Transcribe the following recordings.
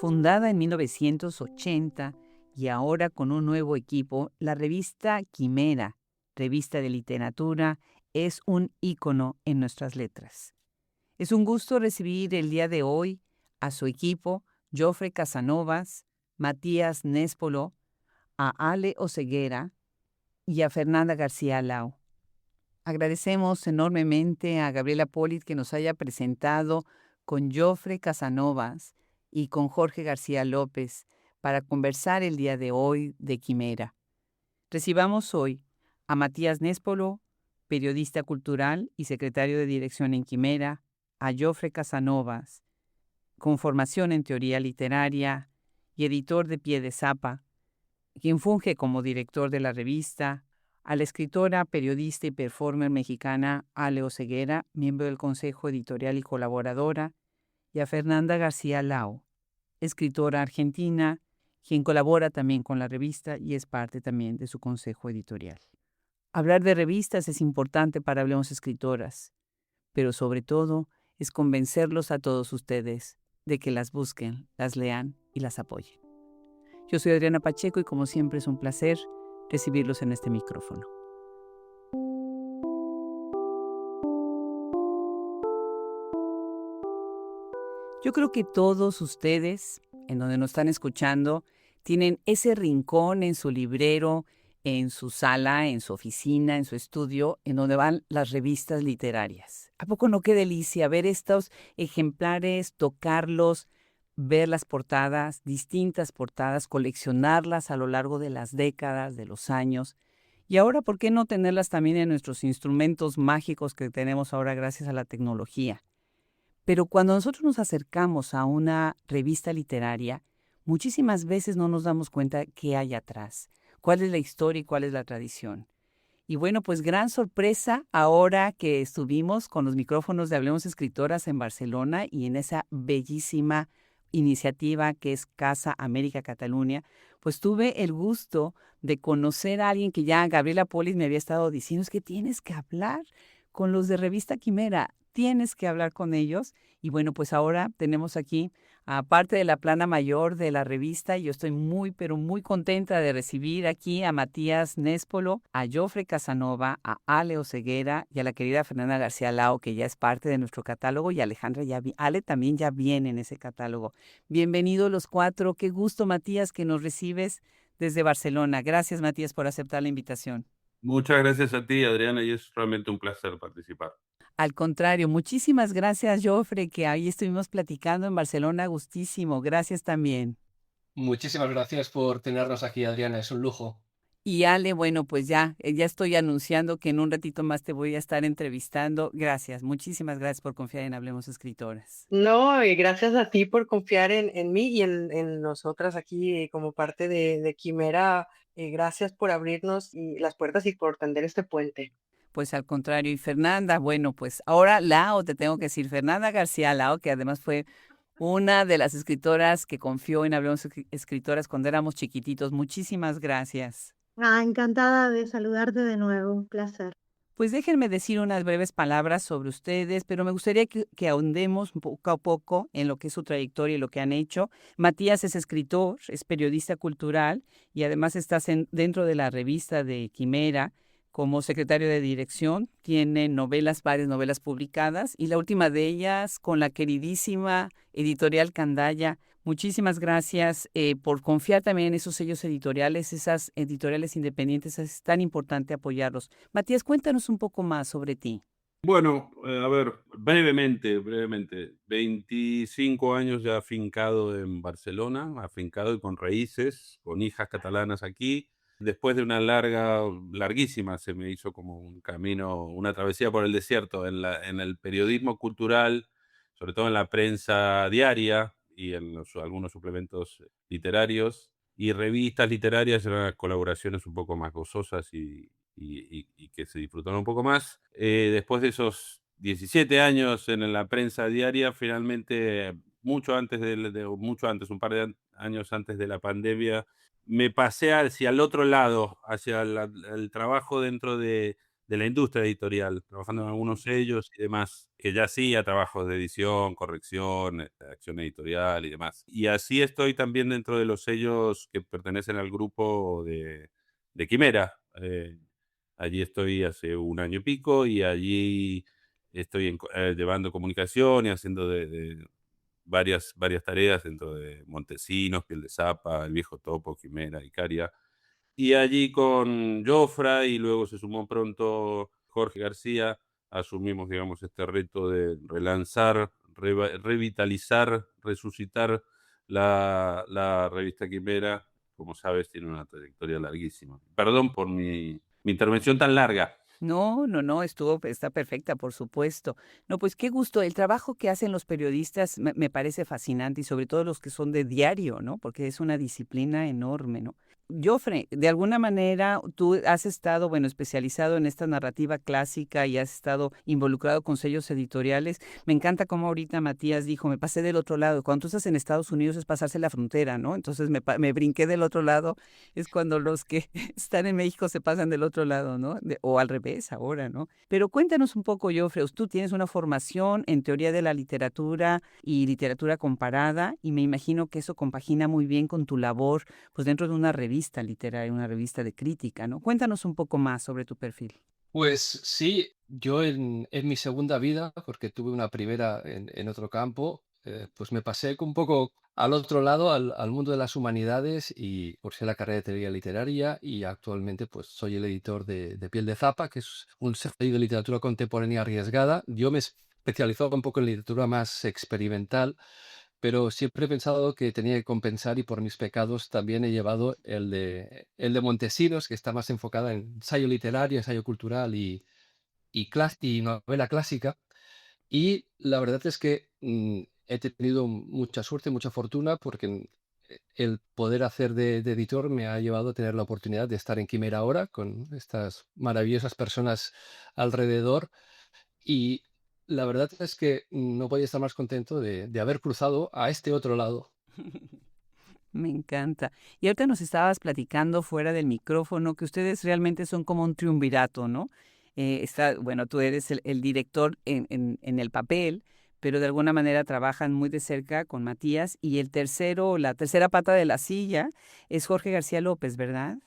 Fundada en 1980 y ahora con un nuevo equipo, la revista Quimera, revista de literatura, es un ícono en nuestras letras. Es un gusto recibir el día de hoy a su equipo, Jofre Casanovas, Matías Néspolo, a Ale Oseguera y a Fernanda García Lau. Agradecemos enormemente a Gabriela Polit que nos haya presentado con Jofre Casanovas y con Jorge García López para conversar el día de hoy de Quimera. Recibamos hoy a Matías Néspolo, periodista cultural y secretario de dirección en Quimera, a Jofre Casanovas, con formación en teoría literaria y editor de Pie de Zapa, quien funge como director de la revista, a la escritora, periodista y performer mexicana Ale Oseguera, miembro del Consejo Editorial y colaboradora, y a Fernanda García Lau, escritora argentina, quien colabora también con la revista y es parte también de su consejo editorial. Hablar de revistas es importante para Hablemos Escritoras, pero sobre todo es convencerlos a todos ustedes de que las busquen, las lean y las apoyen. Yo soy Adriana Pacheco y como siempre es un placer recibirlos en este micrófono. Yo creo que todos ustedes, en donde nos están escuchando, tienen ese rincón en su librero, en su sala, en su oficina, en su estudio, en donde van las revistas literarias. ¿A poco no qué delicia ver estos ejemplares, tocarlos, ver las portadas, distintas portadas, coleccionarlas a lo largo de las décadas, de los años? Y ahora, ¿por qué no tenerlas también en nuestros instrumentos mágicos que tenemos ahora gracias a la tecnología? Pero cuando nosotros nos acercamos a una revista literaria, muchísimas veces no nos damos cuenta qué hay atrás, cuál es la historia y cuál es la tradición. Y bueno, pues gran sorpresa ahora que estuvimos con los micrófonos de Hablemos Escritoras en Barcelona y en esa bellísima iniciativa que es Casa América Cataluña, pues tuve el gusto de conocer a alguien que ya Gabriela Polis me había estado diciendo, es que tienes que hablar con los de Revista Quimera, tienes que hablar con ellos. Y bueno, pues ahora tenemos aquí, aparte de la plana mayor de la revista, yo estoy muy, pero muy contenta de recibir aquí a Matías Néspolo, a Jofre Casanova, a Ale Oseguera y a la querida Fernanda García Lao, que ya es parte de nuestro catálogo, y Alejandra Ale también ya viene en ese catálogo. Bienvenidos los cuatro. Qué gusto, Matías, que nos recibes desde Barcelona. Gracias, Matías, por aceptar la invitación. Muchas gracias a ti, Adriana, y es realmente un placer participar. Al contrario, muchísimas gracias, Jofre, que ahí estuvimos platicando en Barcelona, gustísimo. Gracias también. Muchísimas gracias por tenernos aquí, Adriana, es un lujo. Y Ale, bueno, pues ya estoy anunciando que en un ratito más te voy a estar entrevistando. Gracias, muchísimas gracias por confiar en Hablemos Escritoras. No, y gracias a ti por confiar en mí y en nosotras aquí como parte de Quimera. Gracias por abrirnos las puertas y por tender este puente. Pues al contrario, y Fernanda, bueno, pues ahora Lao, te tengo que decir, Fernanda García Lao, que además fue una de las escritoras que confió en Hablemos Escritoras cuando éramos chiquititos. Muchísimas gracias. Encantada de saludarte de nuevo, un placer. Pues déjenme decir unas breves palabras sobre ustedes, pero me gustaría que ahondemos poco a poco en lo que es su trayectoria y lo que han hecho. Matías es escritor, es periodista cultural y además está dentro de la revista de Quimera como secretario de dirección. Tiene varias novelas publicadas y la última de ellas con la queridísima editorial Candaya. Muchísimas gracias por confiar también en esos sellos editoriales, esas editoriales independientes. Es tan importante apoyarlos. Matías, cuéntanos un poco más sobre ti. Bueno, a ver, brevemente, 25 años ya afincado en Barcelona, afincado y con raíces, con hijas catalanas aquí. Después de una larguísima, se me hizo como un camino, una travesía por el desierto en el periodismo cultural, sobre todo en la prensa diaria y en algunos suplementos literarios y revistas literarias, eran las colaboraciones un poco más gozosas y que se disfrutaron un poco más. Después de esos 17 años en la prensa diaria, finalmente, mucho antes, un par de años antes de la pandemia, me pasé hacia el otro lado, hacia el trabajo dentro de de la industria editorial, trabajando en algunos sellos y demás, que ya hacía trabajos de edición, corrección, acción editorial y demás. Y así estoy también dentro de los sellos que pertenecen al grupo de Quimera. Allí estoy hace un año y pico y allí estoy llevando comunicación y haciendo de varias tareas dentro de Montesinos, Piel de Zapa, El Viejo Topo, Quimera, Icaria. Y allí con Jofra y luego se sumó pronto Jorge García, asumimos, digamos, este reto de relanzar, revitalizar, resucitar la revista Quimera. Como sabes, tiene una trayectoria larguísima. Perdón por mi intervención tan larga. No, no, no, está perfecta, por supuesto. No, pues qué gusto. El trabajo que hacen los periodistas me parece fascinante y sobre todo los que son de diario, ¿no? Porque es una disciplina enorme, ¿no? Jofre, de alguna manera tú has estado, bueno, especializado en esta narrativa clásica y has estado involucrado con sellos editoriales. Me encanta cómo ahorita Matías dijo, me pasé del otro lado. Cuando tú estás en Estados Unidos es pasarse la frontera, ¿no? Entonces me brinqué del otro lado. Es cuando los que están en México se pasan del otro lado, ¿no? O al revés ahora, ¿no? Pero cuéntanos un poco, Jofre, tú tienes una formación en teoría de la literatura y literatura comparada y me imagino que eso compagina muy bien con tu labor pues dentro de una revista literaria, una revista de crítica, ¿no? Cuéntanos un poco más sobre tu perfil. Pues sí, yo en mi segunda vida, porque tuve una primera en otro campo, pues me pasé un poco al otro lado, al mundo de las humanidades y cursé la carrera de teoría literaria y actualmente pues soy el editor de Piel de Zapa, que es un sello de literatura contemporánea arriesgada. Yo me especializaba un poco en literatura más experimental, pero siempre he pensado que tenía que compensar y por mis pecados también he llevado el de Montesinos, que está más enfocada en ensayo literario, ensayo cultural y novela clásica. Y la verdad es que he tenido mucha suerte, mucha fortuna, porque el poder hacer de editor me ha llevado a tener la oportunidad de estar en Quimera ahora con estas maravillosas personas alrededor. Y la verdad es que no podía estar más contento de haber cruzado a este otro lado. Me encanta. Y ahorita nos estabas platicando fuera del micrófono que ustedes realmente son como un triunvirato, ¿no? Bueno, tú eres el director en el papel, pero de alguna manera trabajan muy de cerca con Matías y el tercero, la tercera pata de la silla es Jorge García López, ¿verdad?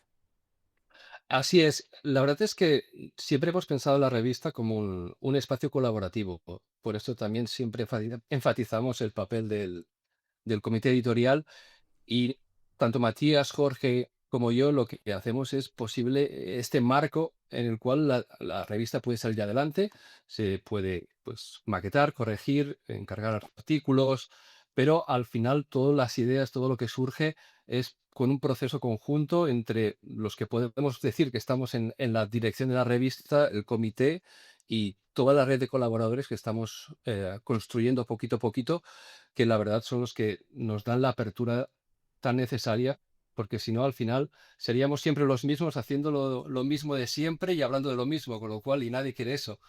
Así es, la verdad es que siempre hemos pensado la revista como un espacio colaborativo. Por esto también siempre enfatizamos el papel del comité editorial. Y tanto Matías, Jorge como yo lo que hacemos es posible este marco en el cual la revista puede salir adelante, se puede pues, maquetar, corregir, encargar artículos, pero al final todas las ideas, todo lo que surge es con un proceso conjunto entre los que podemos decir que estamos en la dirección de la revista, el comité y toda la red de colaboradores que estamos construyendo poquito a poquito, que la verdad son los que nos dan la apertura tan necesaria, porque si no, al final seríamos siempre los mismos haciendo lo mismo de siempre y hablando de lo mismo, con lo cual, y nadie quiere eso.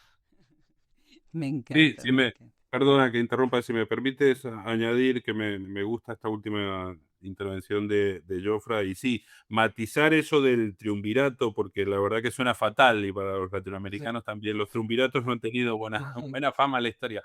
Me Sí, encanta, si me me, encanta. perdona que interrumpa, si me permites añadir que me gusta esta última intervención de Jofra, y sí, matizar eso del triunvirato, porque la verdad que suena fatal, y para los Sí. latinoamericanos también, los triunviratos no han tenido buena fama en la historia.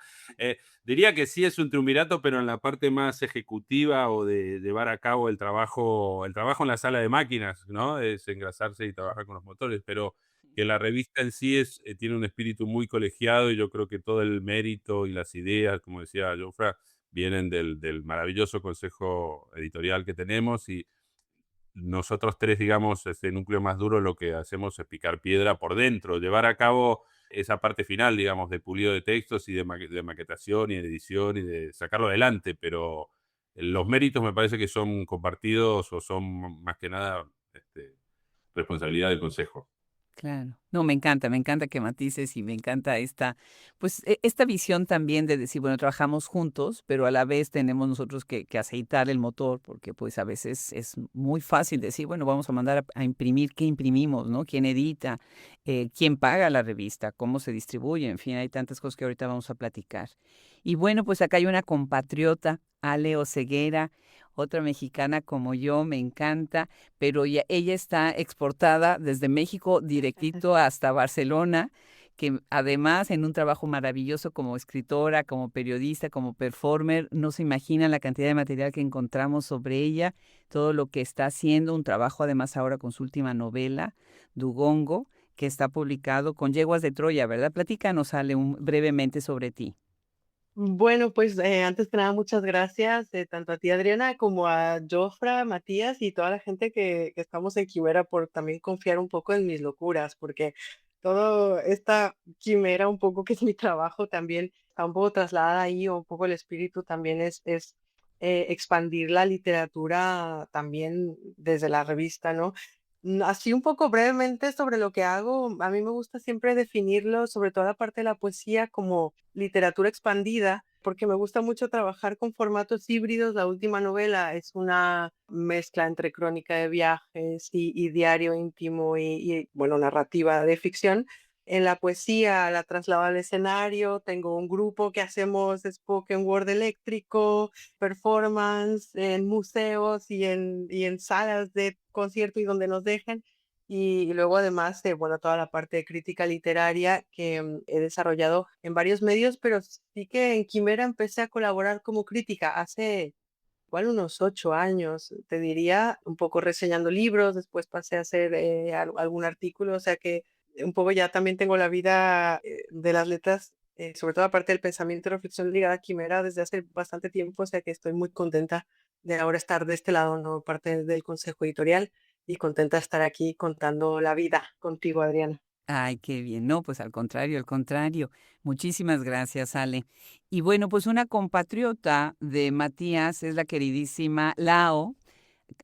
Diría que sí es un triunvirato, pero en la parte más ejecutiva o de llevar a cabo el trabajo en la sala de máquinas, ¿no? Es engrasarse y trabajar con los motores, pero que la revista en sí tiene un espíritu muy colegiado y yo creo que todo el mérito y las ideas, como decía Jofra, vienen del maravilloso consejo editorial que tenemos y nosotros tres, digamos, ese núcleo más duro, lo que hacemos es picar piedra por dentro, llevar a cabo esa parte final, digamos, de pulido de textos y de maquetación y de edición y de sacarlo adelante, pero los méritos me parece que son compartidos o son más que nada responsabilidad del consejo. Claro. No, me encanta que matices y me encanta esta visión también de decir, bueno, trabajamos juntos, pero a la vez tenemos nosotros que aceitar el motor, porque pues a veces es muy fácil decir, bueno, vamos a mandar a imprimir, ¿qué imprimimos, no? ¿Quién edita? ¿Quién paga la revista? ¿Cómo se distribuye? En fin, hay tantas cosas que ahorita vamos a platicar. Y bueno, pues acá hay una compatriota, Ale Oseguera. otra mexicana como yo, me encanta, pero ella está exportada desde México directito hasta Barcelona, que además en un trabajo maravilloso como escritora, como periodista, como performer, no se imaginan la cantidad de material que encontramos sobre ella, todo lo que está haciendo, un trabajo además ahora con su última novela, Dugongo, que está publicado con Yeguas de Troya, ¿verdad? Platícanos, Ale, brevemente sobre ti. Bueno, pues antes que nada, muchas gracias tanto a ti, Adriana, como a Jofra, Matías y toda la gente que estamos en Quimera por también confiar un poco en mis locuras, porque toda esta quimera, un poco que es mi trabajo también, está un poco trasladada ahí, o un poco el espíritu también es expandir la literatura también desde la revista, ¿no? Así un poco brevemente sobre lo que hago, a mí me gusta siempre definirlo, sobre todo la parte de la poesía, como literatura expandida, porque me gusta mucho trabajar con formatos híbridos. La última novela es una mezcla entre crónica de viajes y diario íntimo bueno, narrativa de ficción. En la poesía la traslado al escenario, tengo un grupo que hacemos spoken word eléctrico, performance en museos y en salas de concierto y donde nos dejen. Y luego además, bueno, toda la parte de crítica literaria que he desarrollado en varios medios, pero sí que en Quimera empecé a colaborar como crítica hace igual unos 8 años, te diría, un poco reseñando libros, después pasé a hacer algún artículo, o sea que un poco ya también tengo la vida de las letras, sobre todo aparte del pensamiento y reflexión ligada a Quimera desde hace bastante tiempo, o sea que estoy muy contenta de ahora estar de este lado, ¿no? Parte del consejo editorial y contenta de estar aquí contando la vida contigo, Adriana. Ay, qué bien. No, pues al contrario, al contrario. Muchísimas gracias, Ale. Y bueno, pues una compatriota de Matías es la queridísima Lao,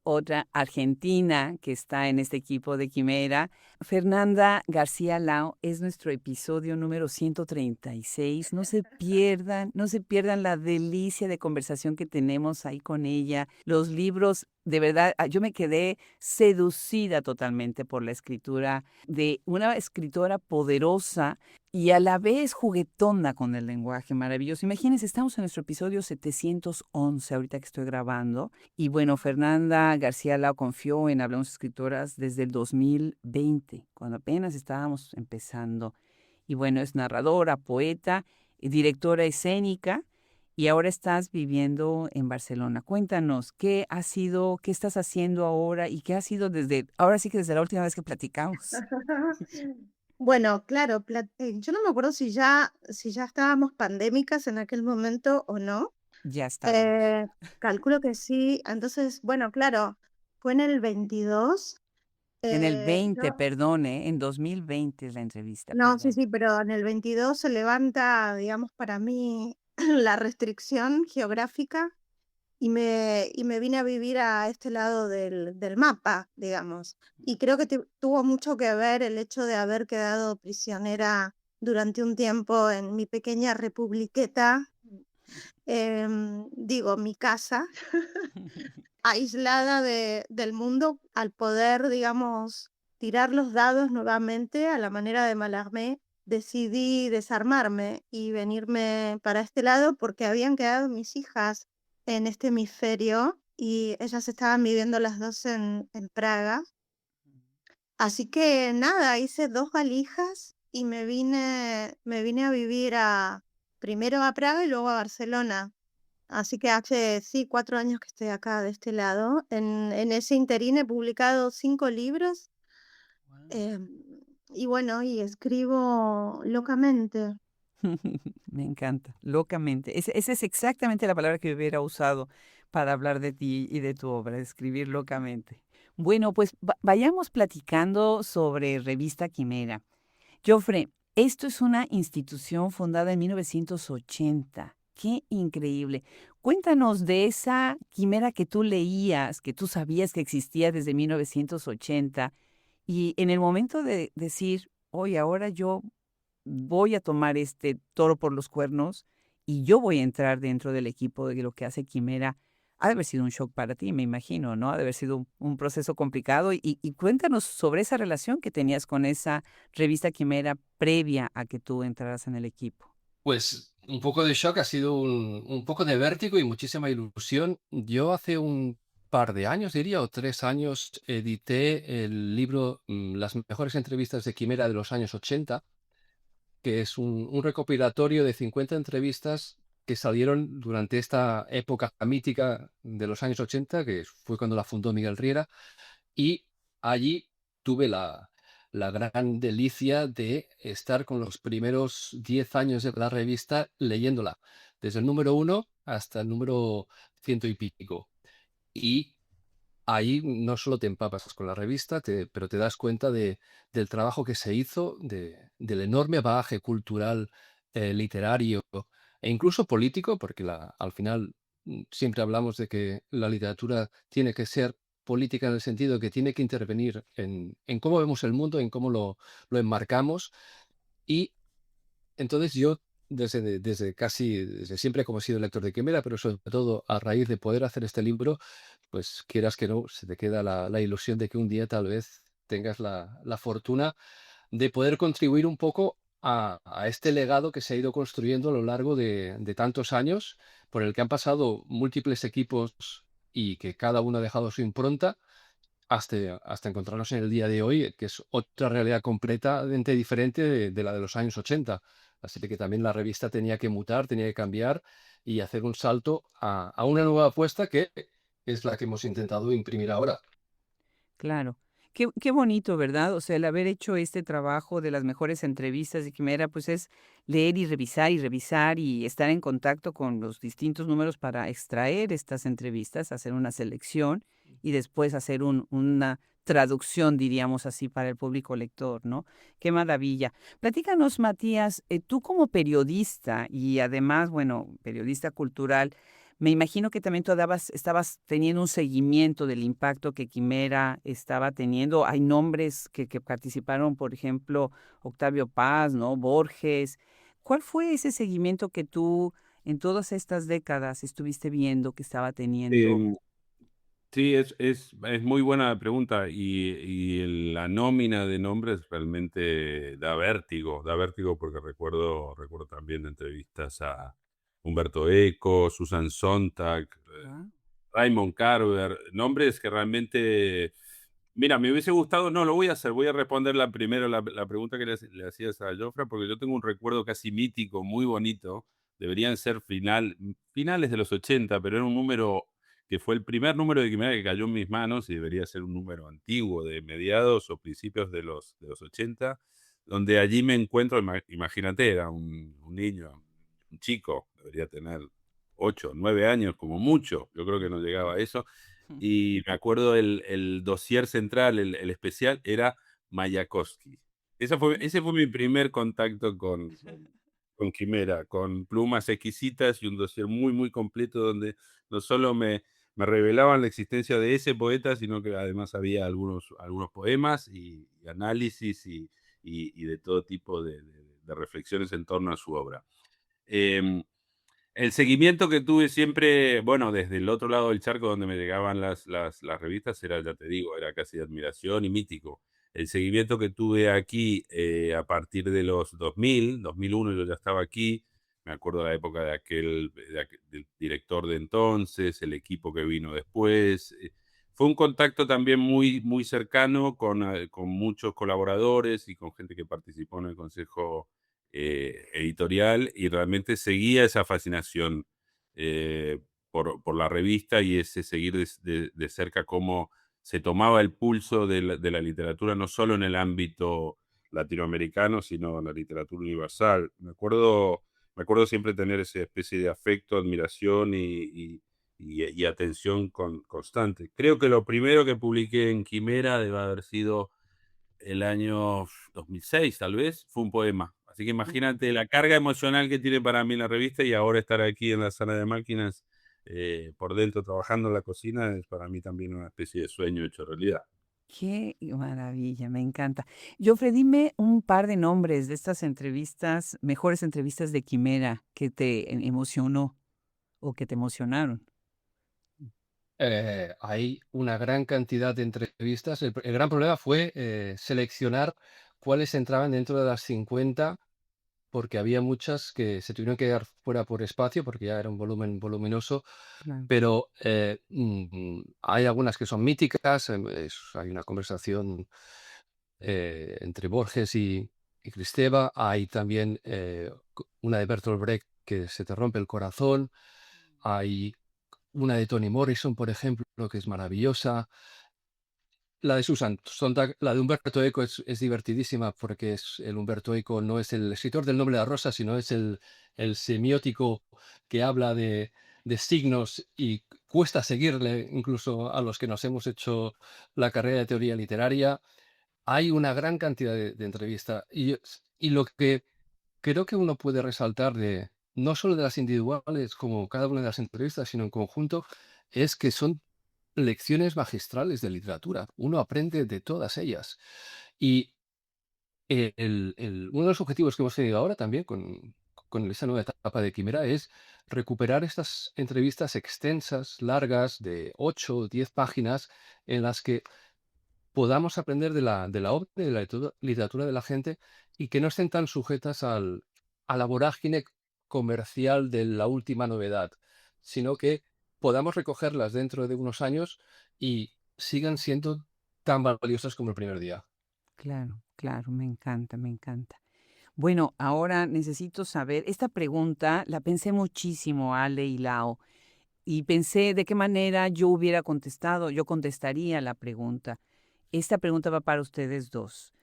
otra argentina que está en este equipo de Quimera. Fernanda García Lao es nuestro episodio número 136. No se pierdan, no se pierdan la delicia de conversación que tenemos ahí con ella. Los libros, de verdad, yo me quedé seducida totalmente por la escritura de una escritora poderosa y a la vez juguetona con el lenguaje maravilloso. Imagínense, estamos en nuestro episodio 711, ahorita que estoy grabando. Y bueno, Fernanda García Lao confió en Hablamos Escritoras desde el 2020, cuando apenas estábamos empezando. Y bueno, es narradora, poeta, directora escénica y ahora estás viviendo en Barcelona. Cuéntanos, ¿qué ha sido, qué estás haciendo ahora y qué ha sido ahora sí que desde la última vez que platicamos? Bueno, claro, yo no me acuerdo si ya estábamos pandémicas en aquel momento o no. Ya estábamos. Calculo que sí. Entonces, bueno, claro, fue en el 22. En el 20, Yo, perdone, en 2020 es la entrevista, no, sí, perdón. sí, pero en el 22 se levanta, digamos, para mí la restricción geográfica y me vine a vivir a este lado del mapa, digamos. Y creo que tuvo mucho que ver el hecho de haber quedado prisionera durante un tiempo en mi pequeña republiqueta, digo, mi casa, aislada del mundo, al poder, digamos, tirar los dados nuevamente a la manera de Mallarmé. Decidí desarmarme y venirme para este lado porque habían quedado mis hijas en este hemisferio y ellas estaban viviendo las dos en Praga. Así que nada, hice 2 valijas y me vine a vivir primero a Praga y luego a Barcelona. Así que hace, sí, 4 años que estoy acá de este lado. En ese interín he publicado 5 libros, Wow. em, y bueno, y escribo locamente. Me encanta, locamente. Esa es exactamente la palabra que hubiera usado para hablar de ti y de tu obra, escribir locamente. Bueno, pues vayamos platicando sobre Revista Quimera. Jofre, esto es una institución fundada en 1980. Qué increíble. Cuéntanos de esa quimera que tú leías, que tú sabías que existía desde 1980, y en el momento de decir, oye, ahora yo voy a tomar este toro por los cuernos y yo voy a entrar dentro del equipo de lo que hace Quimera. Ha de haber sido un shock para ti, me imagino, ¿no? Ha de haber sido un proceso complicado. Y cuéntanos sobre esa relación que tenías con esa revista Quimera previa a que tú entraras en el equipo. Pues Un poco de shock, ha sido un poco de vértigo y muchísima ilusión. Yo hace un par de años, diría, o 3 años, edité el libro Las mejores entrevistas de Quimera de los años 80, que es un recopilatorio de 50 entrevistas que salieron durante esta época mítica de los años 80, que fue cuando la fundó Miguel Riera, y allí tuve la gran delicia de estar con los primeros 10 años de la revista leyéndola, desde el número 1 hasta el número ciento y pico. Y ahí no solo te empapas con la revista, pero te das cuenta del trabajo que se hizo, del enorme bagaje cultural, literario e incluso político, porque al final siempre hablamos de que la literatura tiene que ser política en el sentido que tiene que intervenir en cómo vemos el mundo, en cómo lo enmarcamos. Y entonces yo, desde siempre como he sido lector de Quimera, pero sobre todo a raíz de poder hacer este libro, pues quieras que no, se te queda la ilusión de que un día tal vez tengas la fortuna de poder contribuir un poco a este legado que se ha ido construyendo a lo largo de tantos años, por el que han pasado múltiples equipos y que cada uno ha dejado su impronta hasta encontrarnos en el día de hoy, que es otra realidad completamente diferente de la de los años 80. Así que también la revista tenía que mutar, tenía que cambiar y hacer un salto a una nueva apuesta que es la que hemos intentado imprimir ahora. Claro. Qué bonito, ¿verdad? O sea, el haber hecho este trabajo de las mejores entrevistas de Quimera, pues es leer y revisar y estar en contacto con los distintos números para extraer estas entrevistas, hacer una selección y después hacer una traducción, diríamos así, para el público lector, ¿no? Qué maravilla. Platícanos, Matías, tú como periodista y además, bueno, periodista cultural, me imagino que también estabas teniendo un seguimiento del impacto que Quimera estaba teniendo. Hay nombres que participaron, por ejemplo, Octavio Paz, ¿no? Borges. ¿Cuál fue ese seguimiento que tú en todas estas décadas estuviste viendo que estaba teniendo? Em, sí, es muy buena pregunta la nómina de nombres realmente da vértigo porque recuerdo también entrevistas a Humberto Eco, Susan Sontag, Ah, Raymond Carver, nombres que realmente, mira, me hubiese gustado, no, lo voy a hacer, voy a responder primero la pregunta que le hacías a Jofra, porque yo tengo un recuerdo casi mítico, muy bonito, deberían ser finales de los 80, pero era un número que fue el primer número de Quimera que cayó en mis manos y debería ser un número antiguo, de mediados o principios de los 80, donde allí me encuentro, imagínate, era un niño, un chico, debería tener 8, 9 años como mucho, yo creo que no llegaba a eso, y me acuerdo el dossier central, el especial, era Mayakovsky. Ese fue mi primer contacto con Quimera, con plumas exquisitas y un dossier muy, muy completo donde no solo me revelaban la existencia de ese poeta, sino que además había algunos poemas y análisis y de todo tipo de reflexiones en torno a su obra. Em, el seguimiento que tuve siempre, bueno, desde el otro lado del charco donde me llegaban las revistas, era, ya te digo, era casi de admiración y mítico. El seguimiento que tuve aquí a partir de los 2001 yo ya estaba aquí, me acuerdo de la época del director de entonces, el equipo que vino después. Fue un contacto también muy, muy cercano con muchos colaboradores y con gente que participó en el consejo editorial y realmente seguía esa fascinación por la revista y ese seguir de cerca cómo se tomaba el pulso de la literatura, no solo en el ámbito latinoamericano, sino en la literatura universal. Me acuerdo siempre tener esa especie de afecto, admiración y atención constante. Creo que lo primero que publiqué en Quimera debe haber sido el año 2006, tal vez, fue un poema. Así que imagínate la carga emocional que tiene para mí la revista y ahora estar aquí en la sala de máquinas por dentro trabajando en la cocina es para mí también una especie de sueño hecho realidad. qué maravilla, me encanta. Jofre, dime un par de nombres de estas entrevistas, mejores entrevistas de Quimera que te emocionó o que te emocionaron. Hay una gran cantidad de entrevistas. El gran problema fue seleccionar cuáles entraban dentro de las 50 porque había muchas que se tuvieron que quedar fuera por espacio, porque ya era un volumen voluminoso, Claro. pero hay algunas que son míticas. Hay una conversación entre Borges y Kristeva. Hay también una de Bertolt Brecht, que se te rompe el corazón. Hay una de Toni Morrison, por ejemplo, que es maravillosa. La de Susan Sontag, la de Humberto Eco es divertidísima, porque el Humberto Eco no es el escritor del Nombre de la Rosa, sino es el semiótico que habla de signos, y cuesta seguirle incluso a los que nos hemos hecho la carrera de teoría literaria. Hay una gran cantidad de entrevistas, y lo que creo que uno puede resaltar, no solo de las individuales, como cada una de las entrevistas, sino en conjunto, es que son lecciones magistrales de literatura. Uno aprende de todas ellas. Y uno de los objetivos que hemos tenido ahora también con esta nueva etapa de Quimera es recuperar estas entrevistas extensas, largas, de 8 o 10 páginas, en las que podamos aprender de la obra y de la literatura de la gente, y que no estén tan sujetas a la vorágine comercial de la última novedad, sino que podamos recogerlas dentro de unos años y sigan siendo tan valiosas como el primer día. Claro, claro, me encanta, me encanta. Bueno, ahora necesito saber, esta pregunta la pensé muchísimo, Ale y Lau, y pensé de qué manera yo contestaría la pregunta. Esta pregunta va para ustedes dos.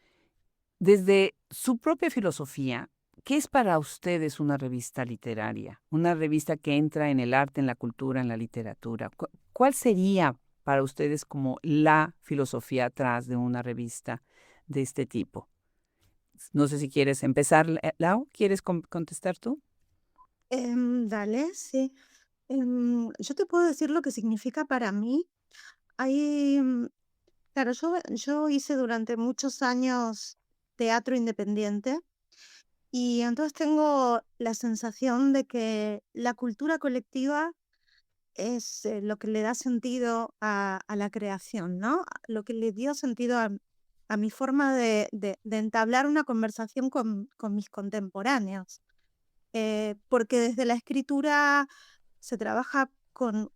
Desde su propia filosofía, ¿qué es para ustedes una revista literaria? Una revista que entra en el arte, en la cultura, en la literatura. ¿Cuál sería para ustedes como la filosofía atrás de una revista de este tipo? No sé si quieres empezar, Lau. ¿Quieres contestar tú? Dale, sí. Yo te puedo decir lo que significa para mí. Hay, claro, yo hice durante muchos años teatro independiente, y entonces tengo la sensación de que la cultura colectiva es lo que le da sentido a la creación, ¿no? Lo que le dio sentido a mi forma de entablar una conversación con mis contemporáneos. Porque desde la escritura se trabaja con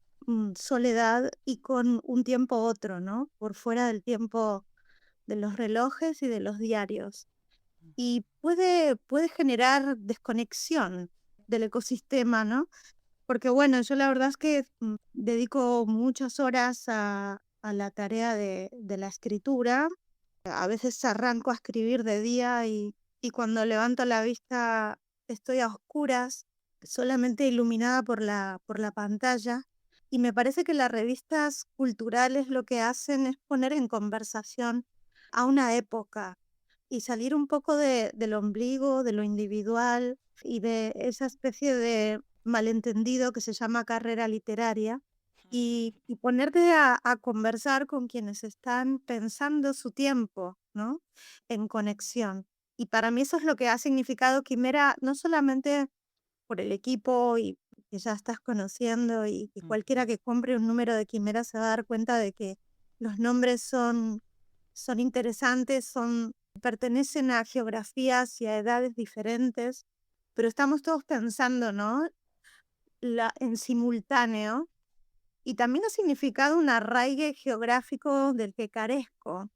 soledad y con un tiempo otro, ¿no? Por fuera del tiempo de los relojes y de los diarios. Y puede generar desconexión del ecosistema, ¿no? Porque bueno, yo la verdad es que dedico muchas horas a la tarea de la escritura. A veces arranco a escribir de día, y cuando levanto la vista estoy a oscuras, solamente iluminada por la pantalla. Y me parece que las revistas culturales lo que hacen es poner en conversación a una época y salir un poco del ombligo, de lo individual y de esa especie de malentendido que se llama carrera literaria, y ponerte a conversar con quienes están pensando su tiempo, ¿no? En conexión. Y para mí eso es lo que ha significado Quimera, no solamente por el equipo y que ya estás conociendo, y cualquiera que compre un número de Quimera se va a dar cuenta de que los nombres son interesantes, pertenecen a geografías y a edades diferentes, pero estamos todos pensando, ¿no? En simultáneo, y también ha significado un arraigue geográfico del que carezco.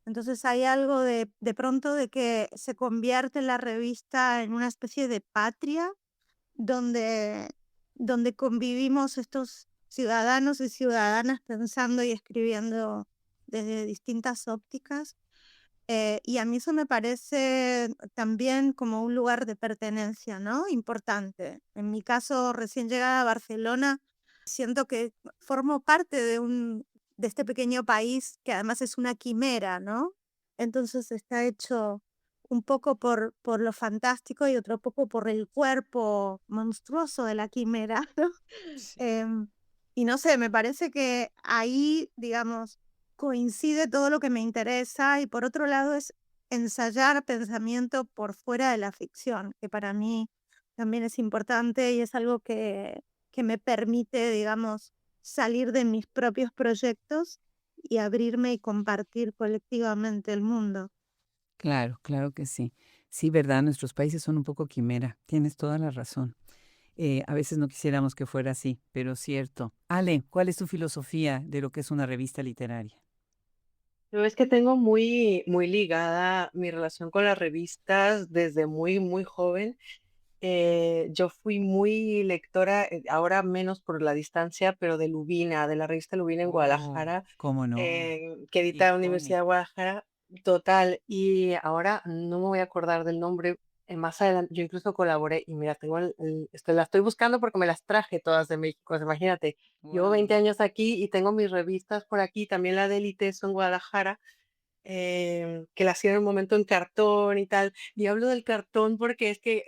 Entonces hay algo de pronto de que se convierte la revista en una especie de patria donde, donde convivimos estos ciudadanos y ciudadanas pensando y escribiendo desde distintas ópticas. Y a mí eso me parece también como un lugar de pertenencia, ¿no? Importante. En mi caso, recién llegada a Barcelona, siento que formo parte de este pequeño país que además es una quimera, ¿no? Entonces está hecho un poco por lo fantástico y otro poco por el cuerpo monstruoso de la quimera, ¿no? Sí. Y no sé, me parece que ahí, digamos, coincide todo lo que me interesa, y por otro lado es ensayar pensamiento por fuera de la ficción, que para mí también es importante y es algo que me permite, digamos, salir de mis propios proyectos y abrirme y compartir colectivamente el mundo. Claro, claro que sí. Sí, ¿verdad? Nuestros países son un poco quimera. Tienes toda la razón. A veces no quisiéramos que fuera así, pero cierto. Ale, ¿cuál es tu filosofía de lo que es una revista literaria? Yo es que tengo muy ligada mi relación con las revistas desde muy joven. Yo fui muy lectora, ahora menos por la distancia, pero de Lubina, de la revista Lubina en Oh, Guadalajara, ¿cómo no? que edita la Universidad de Icónica. Guadalajara, total. Y ahora no me voy a acordar del nombre. Más adelante, yo incluso colaboré y mira, tengo la estoy buscando porque me las traje todas de México. Pues imagínate, llevo 20 Wow. años aquí y tengo mis revistas por aquí, también la de Eliteso en Guadalajara, que la hacía en un momento en cartón y tal. Y hablo del cartón porque es que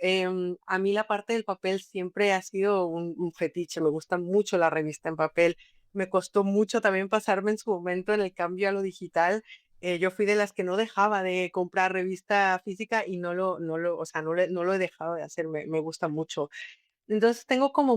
a mí la parte del papel siempre ha sido un fetiche. Me gusta mucho la revista en papel. Me costó mucho también pasarme en su momento en el cambio a lo digital. Yo fui de las que no dejaba de comprar revista física y o sea, no lo he dejado de hacer. Me gusta mucho. Entonces tengo como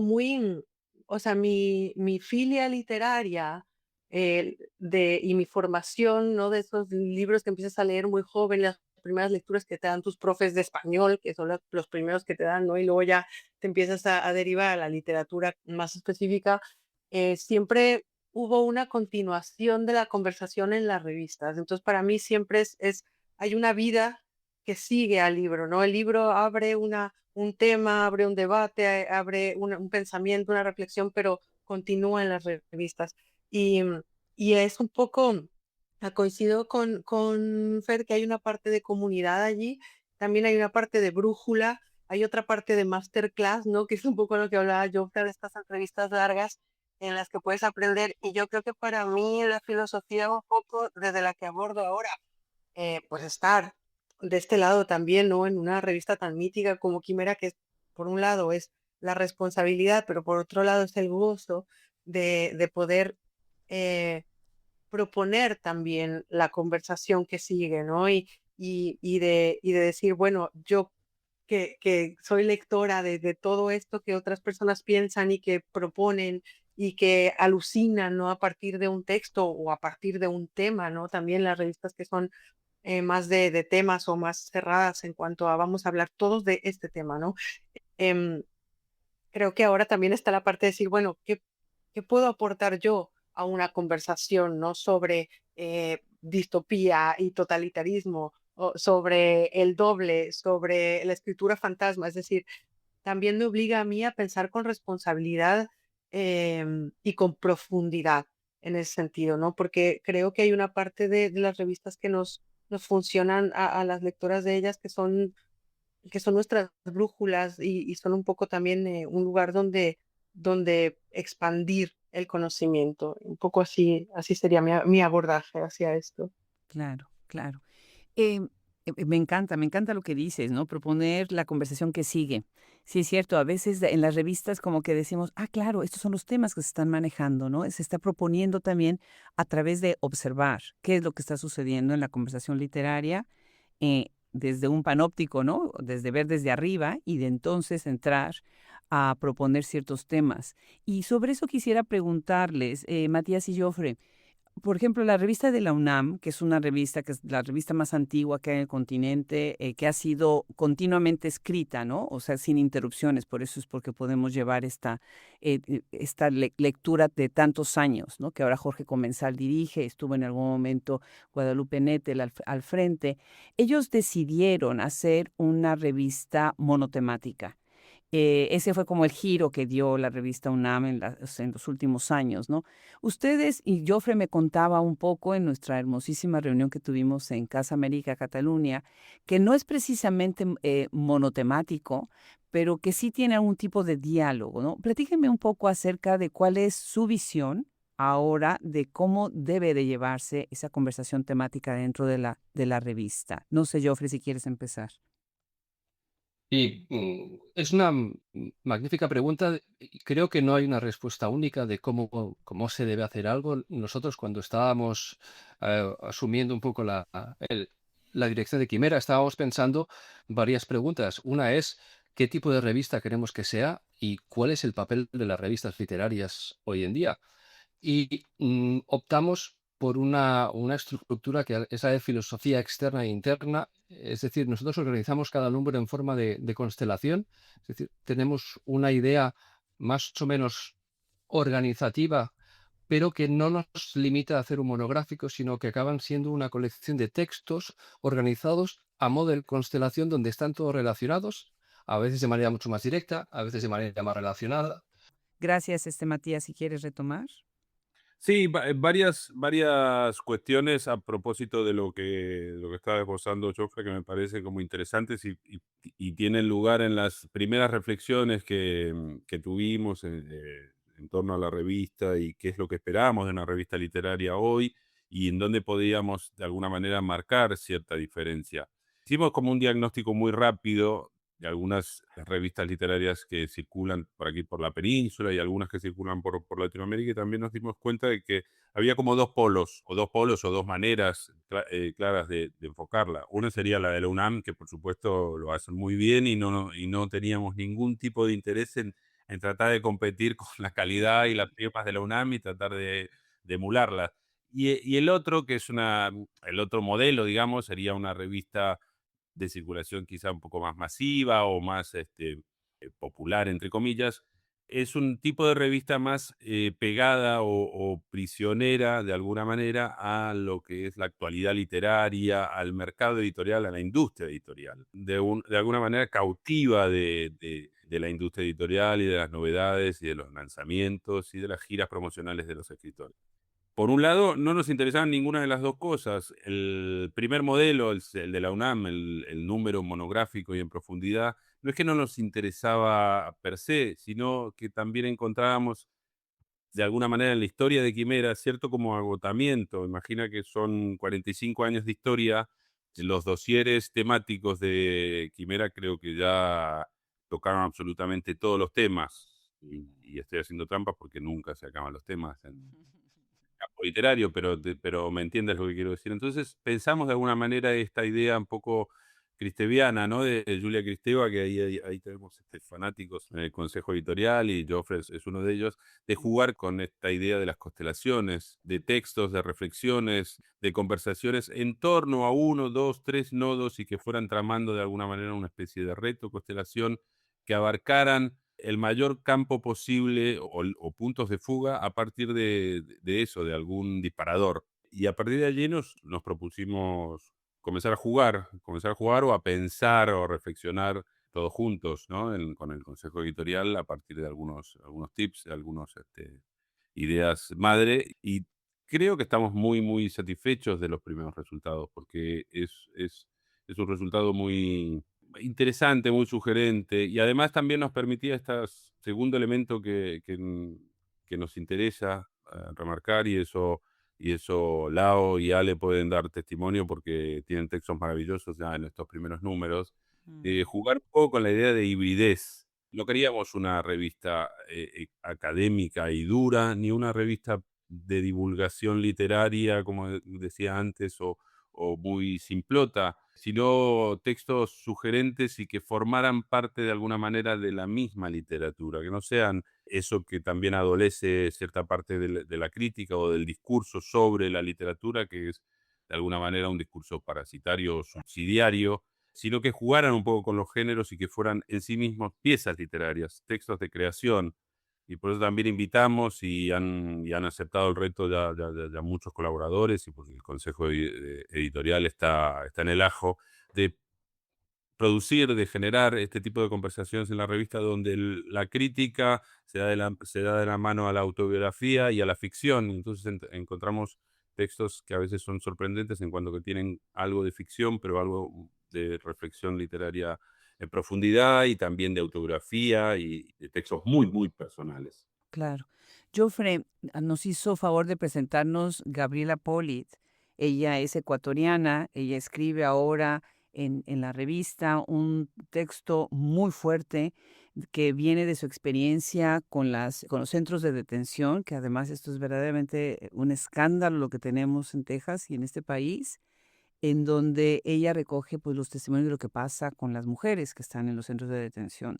o sea, mi filia literaria y mi formación, ¿no? De esos libros que empiezas a leer muy joven, las primeras lecturas que te dan tus profes de español, que son los primeros que te dan, ¿no? Y luego ya te empiezas a derivar a la literatura más específica. Siempre hubo una continuación de la conversación en las revistas. Entonces, para mí siempre hay una vida que sigue al libro, ¿no? El libro abre un tema, abre un debate, abre un pensamiento, una reflexión, pero continúa en las revistas. Y, y es un poco, coincido con Fer, que hay una parte de comunidad allí, también hay una parte de brújula, hay otra parte de masterclass, ¿no? Que es un poco lo que hablaba yo de estas entrevistas largas en las que puedes aprender. Y yo creo que para mí la filosofía un poco desde la que abordo ahora, pues estar de este lado también, ¿no? En una revista tan mítica como Quimera, que por un lado es la responsabilidad, pero por otro lado es el gozo de poder eh, proponer también la conversación que sigue, ¿no? Y de decir, bueno, yo que soy lectora de todo esto que otras personas piensan y que proponen y que alucinan, ¿no? A partir de un texto o a partir de un tema, ¿no? También las revistas que son más de temas o más cerradas en cuanto a vamos a hablar todos de este tema, ¿no? Em, Creo que ahora también está la parte de decir, bueno, ¿qué puedo aportar yo a una conversación, ¿no? Sobre distopía y totalitarismo, o sobre el doble, sobre la escritura fantasma. Es decir, también me obliga a mí a pensar con responsabilidad y con profundidad en ese sentido, ¿no? Porque creo que hay una parte de las revistas que nos funcionan a las lectoras de ellas que son nuestras brújulas y son un poco también un lugar donde expandir el conocimiento. Un poco así sería mi abordaje hacia esto. Claro, claro. Me encanta lo que dices, ¿no? Proponer la conversación que sigue. Sí, es cierto, a veces en las revistas como que decimos, ah, claro, estos son los temas que se están manejando, ¿no? Se está proponiendo también a través de observar qué es lo que está sucediendo en la conversación literaria desde un panóptico, ¿no? Desde ver desde arriba y de entonces entrar a proponer ciertos temas. Y sobre eso quisiera preguntarles, Matías y Jofre, por ejemplo, la revista de la UNAM, que es una revista que es la revista más antigua que hay en el continente, que ha sido continuamente escrita, ¿no? O sea, sin interrupciones, por eso es porque podemos llevar esta lectura de tantos años, ¿no? Que ahora Jorge Comensal dirige, estuvo en algún momento Guadalupe Nettel al frente. Ellos decidieron hacer una revista monotemática. Ese fue como el giro que dio la revista UNAM en los últimos años, ¿no? Ustedes, y Jofre me contaba un poco en nuestra hermosísima reunión que tuvimos en Casa América, Cataluña, que no es precisamente monotemático, pero que sí tiene algún tipo de diálogo, ¿no? Platíquenme un poco acerca de cuál es su visión ahora de cómo debe de llevarse esa conversación temática dentro de la revista. No sé, Jofre, si quieres empezar. Y es una magnífica pregunta. Y creo que no hay una respuesta única de cómo se debe hacer algo. Nosotros cuando estábamos asumiendo un poco la dirección de Quimera, estábamos pensando varias preguntas. Una es, ¿qué tipo de revista queremos que sea y cuál es el papel de las revistas literarias hoy en día? Y optamos por una estructura que es la de filosofía externa e interna. Es decir, nosotros organizamos cada número en forma de constelación. Es decir, tenemos una idea más o menos organizativa, pero que no nos limita a hacer un monográfico, sino que acaban siendo una colección de textos organizados a modo de constelación donde están todos relacionados, a veces de manera mucho más directa, a veces de manera más relacionada. Gracias, Matías, si quieres retomar. Sí, varias cuestiones a propósito de lo que estaba esbozando Jofre, que me parece como interesantes y tienen lugar en las primeras reflexiones que tuvimos en torno a la revista y qué es lo que esperábamos de una revista literaria hoy y en dónde podíamos de alguna manera marcar cierta diferencia. Hicimos como un diagnóstico muy rápido de algunas revistas literarias que circulan por aquí, por la península, y algunas que circulan por Latinoamérica, y también nos dimos cuenta de que había como dos polos o dos maneras claras de enfocarla. Una sería la de la UNAM, que por supuesto lo hacen muy bien y no teníamos ningún tipo de interés en tratar de competir con la calidad y las firmas de la UNAM y tratar de emularla. Y el otro, que es el otro modelo, digamos, sería una revista de circulación quizá un poco más masiva o más popular, entre comillas. Es un tipo de revista más pegada o prisionera, de alguna manera, a lo que es la actualidad literaria, al mercado editorial, a la industria editorial. De alguna manera cautiva de la industria editorial y de las novedades y de los lanzamientos y de las giras promocionales de los escritores. Por un lado, no nos interesaban ninguna de las dos cosas. El primer modelo, el de la UNAM, el número monográfico y en profundidad, no es que no nos interesaba per se, sino que también encontrábamos de alguna manera en la historia de Quimera cierto como agotamiento. Imagina que son 45 años de historia, los dosieres temáticos de Quimera creo que ya tocaron absolutamente todos los temas. Y estoy haciendo trampas porque nunca se acaban los temas campo literario, pero me entiendes lo que quiero decir. Entonces pensamos de alguna manera esta idea un poco cristeviana, ¿no? De Julia Kristeva, que ahí tenemos fanáticos en el Consejo Editorial y Joffre es uno de ellos, de jugar con esta idea de las constelaciones, de textos, de reflexiones, de conversaciones en torno a uno, dos, tres nodos y que fueran tramando de alguna manera una especie de reto, constelación, que abarcaran el mayor campo posible o puntos de fuga a partir de eso, de algún disparador. Y a partir de allí nos propusimos comenzar a jugar o a pensar o a reflexionar todos juntos, ¿no? Con el consejo editorial a partir de algunos tips, de algunas ideas madre. Y creo que estamos muy, muy satisfechos de los primeros resultados porque es un resultado muy interesante, muy sugerente, y además también nos permitía este segundo elemento que nos interesa remarcar, y eso Lao y Ale pueden dar testimonio porque tienen textos maravillosos ya en estos primeros números, jugar un poco con la idea de hibridez. No queríamos una revista académica y dura, ni una revista de divulgación literaria, como decía antes, o muy simplota, sino textos sugerentes y que formaran parte de alguna manera de la misma literatura, que no sean eso que también adolece cierta parte de la crítica o del discurso sobre la literatura, que es de alguna manera un discurso parasitario o subsidiario, sino que jugaran un poco con los géneros y que fueran en sí mismos piezas literarias, textos de creación. Y por eso también invitamos y han aceptado el reto ya muchos colaboradores, y porque el Consejo Editorial está en el ajo de producir, de generar este tipo de conversaciones en la revista donde la crítica se da de la mano a la autobiografía y a la ficción. Entonces encontramos textos que a veces son sorprendentes en cuanto que tienen algo de ficción, pero algo de reflexión literaria en profundidad y también de autobiografía y de textos muy, muy personales. Claro. Jofre nos hizo favor de presentarnos Gabriela Pollitt. Ella es ecuatoriana, ella escribe ahora en la revista un texto muy fuerte que viene de su experiencia con los centros de detención, que además esto es verdaderamente un escándalo lo que tenemos en Texas y en este país, en donde ella recoge pues los testimonios de lo que pasa con las mujeres que están en los centros de detención.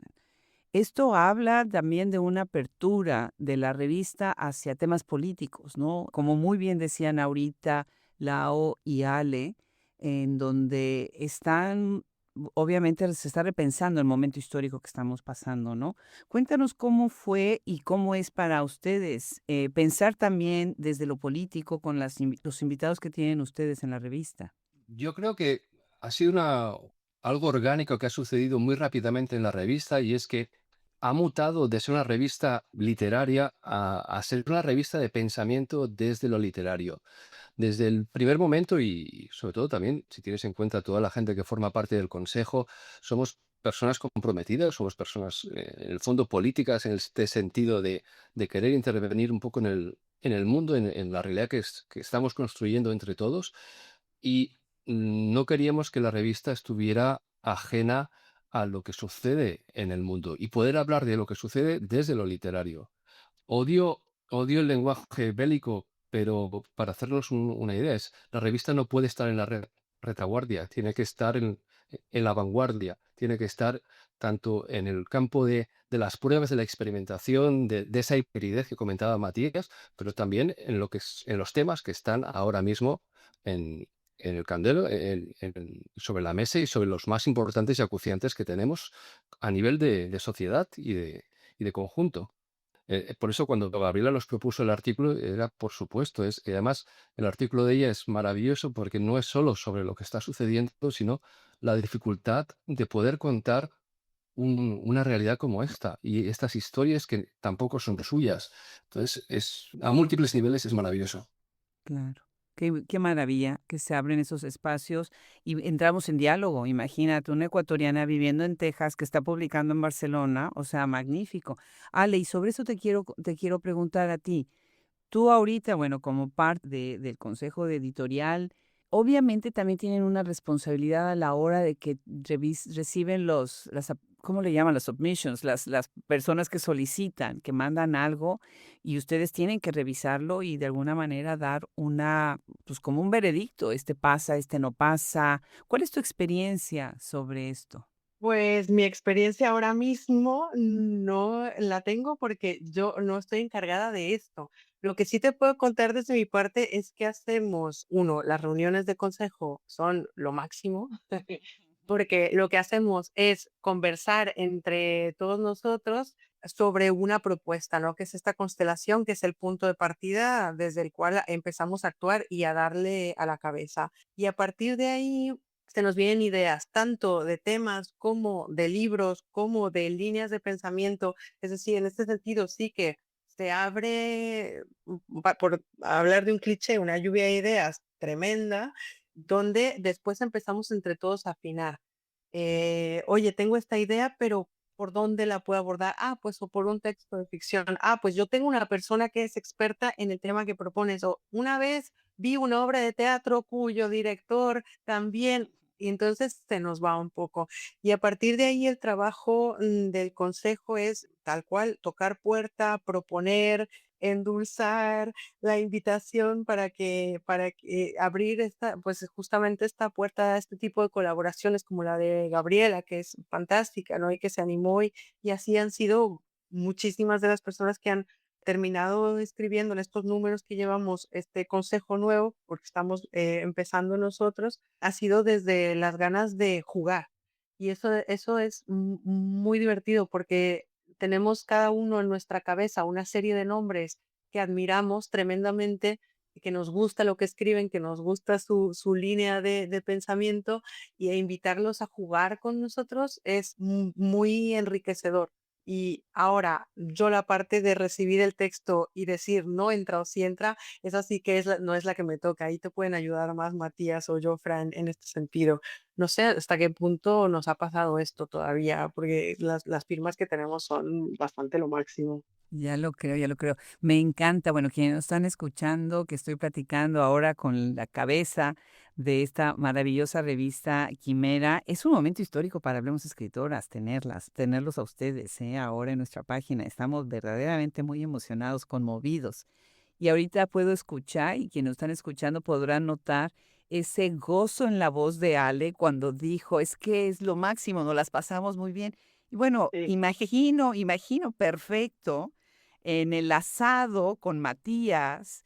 Esto habla también de una apertura de la revista hacia temas políticos, ¿no? Como muy bien decían ahorita Lao y Ale, en donde están, obviamente se está repensando el momento histórico que estamos pasando, ¿no? Cuéntanos cómo fue y cómo es para ustedes pensar también desde lo político con los invitados que tienen ustedes en la revista. Yo creo que ha sido algo orgánico que ha sucedido muy rápidamente en la revista y es que ha mutado de ser una revista literaria a ser una revista de pensamiento desde lo literario. Desde el primer momento y sobre todo también, si tienes en cuenta toda la gente que forma parte del consejo, somos personas comprometidas, somos personas en el fondo políticas en este sentido de querer intervenir un poco en el mundo, en la realidad que estamos construyendo entre todos y no queríamos que la revista estuviera ajena a lo que sucede en el mundo y poder hablar de lo que sucede desde lo literario. Odio, odio el lenguaje bélico, pero para hacernos una idea, la revista no puede estar en la retaguardia, tiene que estar en la vanguardia, tiene que estar tanto en el campo de las pruebas, de la experimentación, de esa hibridez que comentaba Matías, pero también en en los temas que están ahora mismo en, en el candelo, sobre la mesa y sobre los más importantes y acuciantes que tenemos a nivel de sociedad y de conjunto. Por eso cuando Gabriela nos propuso el artículo era por supuesto, y además el artículo de ella es maravilloso porque no es solo sobre lo que está sucediendo, sino la dificultad de poder contar una realidad como esta y estas historias que tampoco son suyas. Entonces, a múltiples niveles es maravilloso. Claro. Qué maravilla que se abren esos espacios y entramos en diálogo. Imagínate, una ecuatoriana viviendo en Texas que está publicando en Barcelona, o sea, magnífico. Ale, y sobre eso te quiero preguntar a ti. Tú ahorita, bueno, como parte del consejo de editorial, obviamente también tienen una responsabilidad a la hora de que reciben ¿cómo le llaman? Las submissions, las personas que solicitan, que mandan algo y ustedes tienen que revisarlo y de alguna manera dar pues como un veredicto, este pasa, este no pasa. ¿Cuál es tu experiencia sobre esto? Pues mi experiencia ahora mismo no la tengo porque yo no estoy encargada de esto. Lo que sí te puedo contar desde mi parte es que hacemos, uno, las reuniones de consejo son lo máximo, porque lo que hacemos es conversar entre todos nosotros sobre una propuesta, ¿no? Que es esta constelación, que es el punto de partida desde el cual empezamos a actuar y a darle a la cabeza. Y a partir de ahí se nos vienen ideas tanto de temas como de libros, como de líneas de pensamiento. Es decir, en este sentido sí que se abre, por hablar de un cliché, una lluvia de ideas tremenda, donde después empezamos entre todos a afinar. Oye, tengo esta idea, pero ¿por dónde la puedo abordar? Ah, pues o por un texto de ficción. Ah, pues yo tengo una persona que es experta en el tema que propones. O una vez vi una obra de teatro cuyo director también, y entonces se nos va un poco. Y a partir de ahí el trabajo del consejo es tal cual, tocar puerta, proponer, endulzar la invitación para que abrir pues justamente esta puerta a este tipo de colaboraciones como la de Gabriela, que es fantástica, ¿no? Y que se animó y así han sido muchísimas de las personas que han terminado escribiendo en estos números que llevamos este consejo nuevo, porque estamos empezando nosotros, ha sido desde las ganas de jugar. Y eso es muy divertido porque tenemos cada uno en nuestra cabeza una serie de nombres que admiramos tremendamente, que nos gusta lo que escriben, que nos gusta su línea de pensamiento y invitarlos a jugar con nosotros es muy enriquecedor. Y ahora, yo la parte de recibir el texto y decir no entra o sí entra, esa sí que no es la que me toca. Ahí te pueden ayudar más Matías o yo, Fran, en este sentido. No sé hasta qué punto nos ha pasado esto todavía, porque las firmas que tenemos son bastante lo máximo. Ya lo creo, ya lo creo. Me encanta, bueno, quienes nos están escuchando, que estoy platicando ahora con la cabeza de esta maravillosa revista Quimera, es un momento histórico para Hablemos Escritoras, tenerlos a ustedes, ahora en nuestra página. Estamos verdaderamente muy emocionados, conmovidos. Y ahorita puedo escuchar, y quienes nos están escuchando podrán notar ese gozo en la voz de Ale cuando dijo, es que es lo máximo, nos las pasamos muy bien. Y Bueno, Sí. imagino perfecto en el asado con Matías,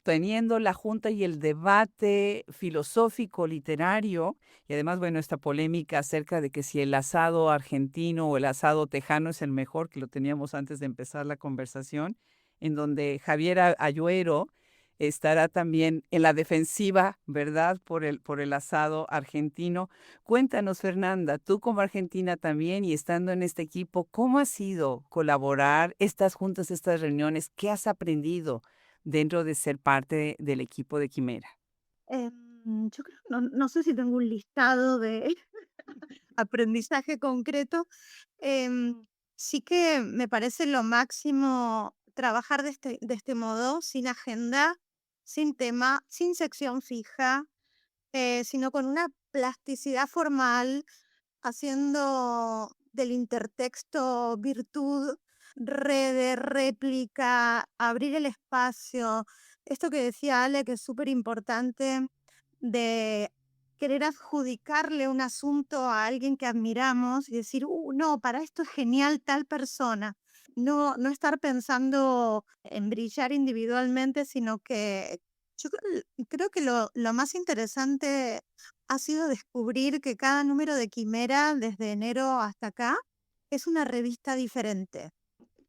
teniendo la junta y el debate filosófico, literario, y además, bueno, esta polémica acerca de que si el asado argentino o el asado tejano es el mejor, que lo teníamos antes de empezar la conversación, en donde Javier Ayuero estará también en la defensiva, ¿verdad?, por el asado argentino. Cuéntanos, Fernanda, tú como argentina también y estando en este equipo, ¿cómo ha sido colaborar estas juntas, estas reuniones? ¿Qué has aprendido dentro de ser parte del equipo de Quimera? Yo creo, no sé si tengo un listado de aprendizaje concreto. Em, sí que me parece lo máximo trabajar de este modo, sin agenda, sin tema, sin sección fija, sino con una plasticidad formal, haciendo del intertexto virtud, de réplica, abrir el espacio. Esto que decía Ale, que es súper importante, de querer adjudicarle un asunto a alguien que admiramos y decir, no, para esto es genial tal persona. No estar pensando en brillar individualmente, sino que creo que lo más interesante ha sido descubrir que cada número de Quimera, desde enero hasta acá, es una revista diferente.